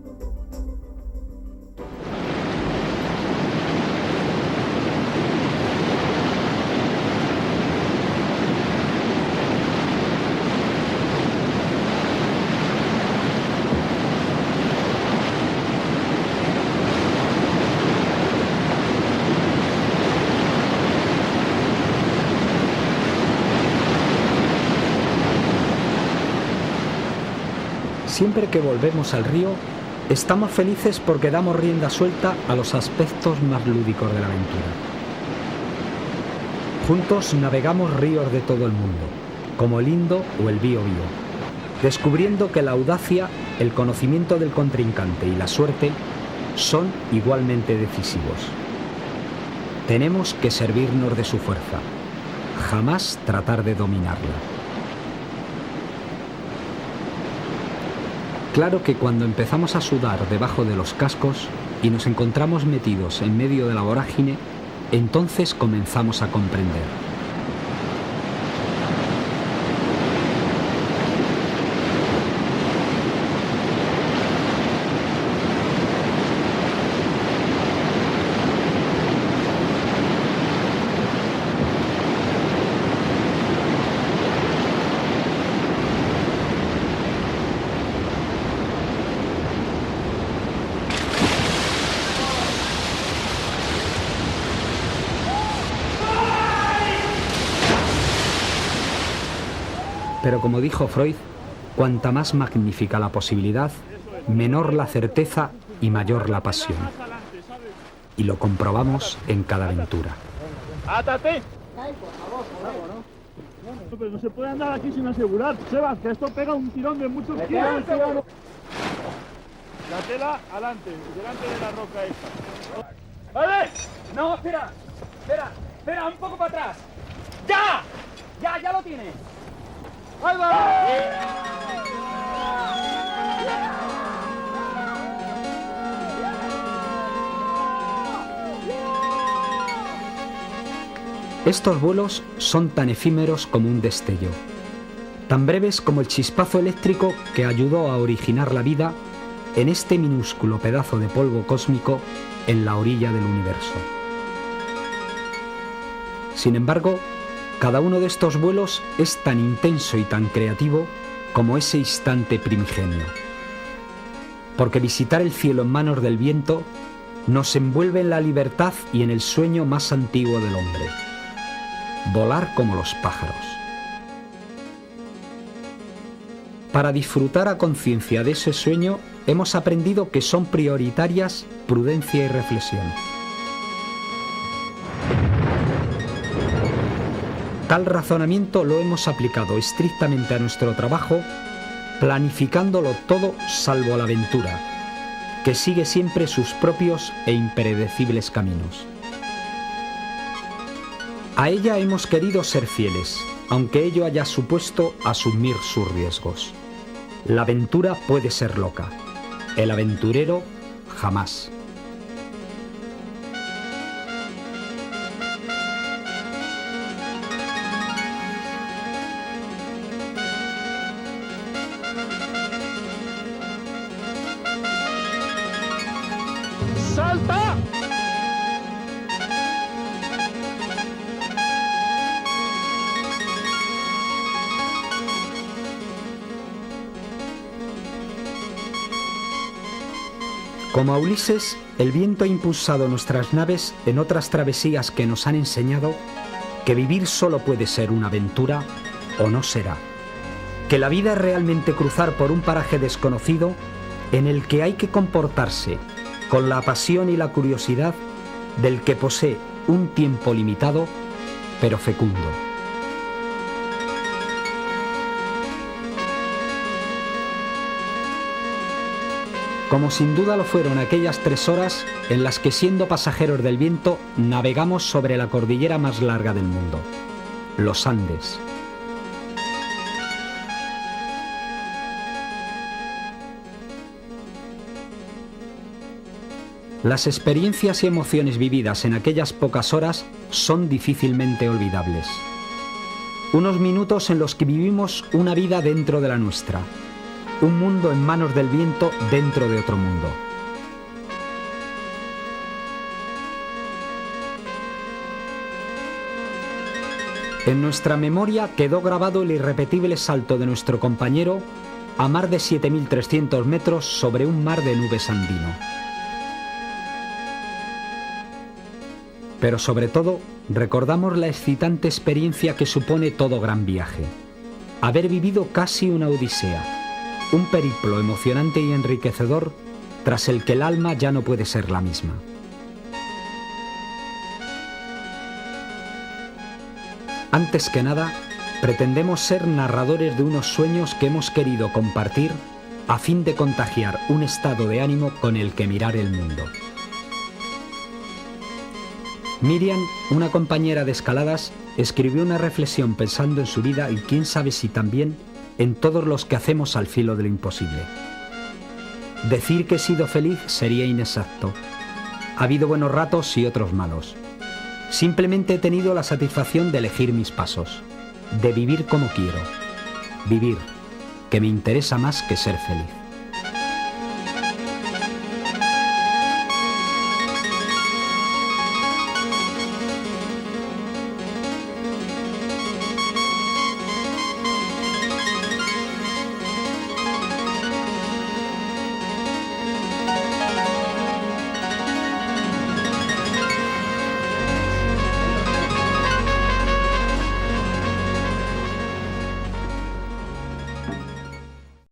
Siempre que volvemos al río, estamos felices porque damos rienda suelta a los aspectos más lúdicos de la aventura. Juntos navegamos ríos de todo el mundo, como el Indo o el Biobío, descubriendo que la audacia, el conocimiento del contrincante y la suerte son igualmente decisivos. Tenemos que servirnos de su fuerza, jamás tratar de dominarla. Claro que cuando empezamos a sudar debajo de los cascos y nos encontramos metidos en medio de la vorágine, entonces comenzamos a comprender. Pero como dijo Freud, cuanta más magnífica la posibilidad, menor la certeza y mayor la pasión. Y lo comprobamos en cada aventura. ¡Átate! Pero no se puede andar aquí sin asegurar. Sebas, que esto pega un tirón de muchos kilos. La tela, adelante, delante de la roca esta. ¡Vale! No, espera, un poco para atrás. ¡Ya! ¡Ya lo tienes! ¡Ahí va! Estos vuelos son tan efímeros como un destello, tan breves como el chispazo eléctrico que ayudó a originar la vida en este minúsculo pedazo de polvo cósmico en la orilla del universo. Sin embargo, cada uno de estos vuelos es tan intenso y tan creativo como ese instante primigenio. Porque visitar el cielo en manos del viento nos envuelve en la libertad y en el sueño más antiguo del hombre: volar como los pájaros. Para disfrutar a conciencia de ese sueño, hemos aprendido que son prioritarias prudencia y reflexión. Tal razonamiento lo hemos aplicado estrictamente a nuestro trabajo, planificándolo todo salvo la aventura, que sigue siempre sus propios e impredecibles caminos. A ella hemos querido ser fieles, aunque ello haya supuesto asumir sus riesgos. La aventura puede ser loca, el aventurero jamás. ¡Salta! Como a Ulises, el viento ha impulsado nuestras naves en otras travesías que nos han enseñado que vivir solo puede ser una aventura o no será. Que la vida es realmente cruzar por un paraje desconocido en el que hay que comportarse con la pasión y la curiosidad del que posee un tiempo limitado, pero fecundo. Como sin duda lo fueron aquellas 3 horas en las que, siendo pasajeros del viento, navegamos sobre la cordillera más larga del mundo, los Andes. Las experiencias y emociones vividas en aquellas pocas horas son difícilmente olvidables. Unos minutos en los que vivimos una vida dentro de la nuestra, un mundo en manos del viento dentro de otro mundo. En nuestra memoria quedó grabado el irrepetible salto de nuestro compañero a mar de 7.300 metros sobre un mar de nubes andino. Pero sobre todo, recordamos la excitante experiencia que supone todo gran viaje: haber vivido casi una odisea, Un periplo emocionante y enriquecedor tras el que el alma ya no puede ser la misma. Antes que nada, pretendemos ser narradores de unos sueños que hemos querido compartir a fin de contagiar un estado de ánimo con el que mirar el mundo. Miriam, una compañera de escaladas, escribió una reflexión pensando en su vida y quién sabe si también en todos los que hacemos al filo de lo imposible. Decir que he sido feliz sería inexacto. Ha habido buenos ratos y otros malos. Simplemente he tenido la satisfacción de elegir mis pasos, de vivir como quiero. Vivir, que me interesa más que ser feliz.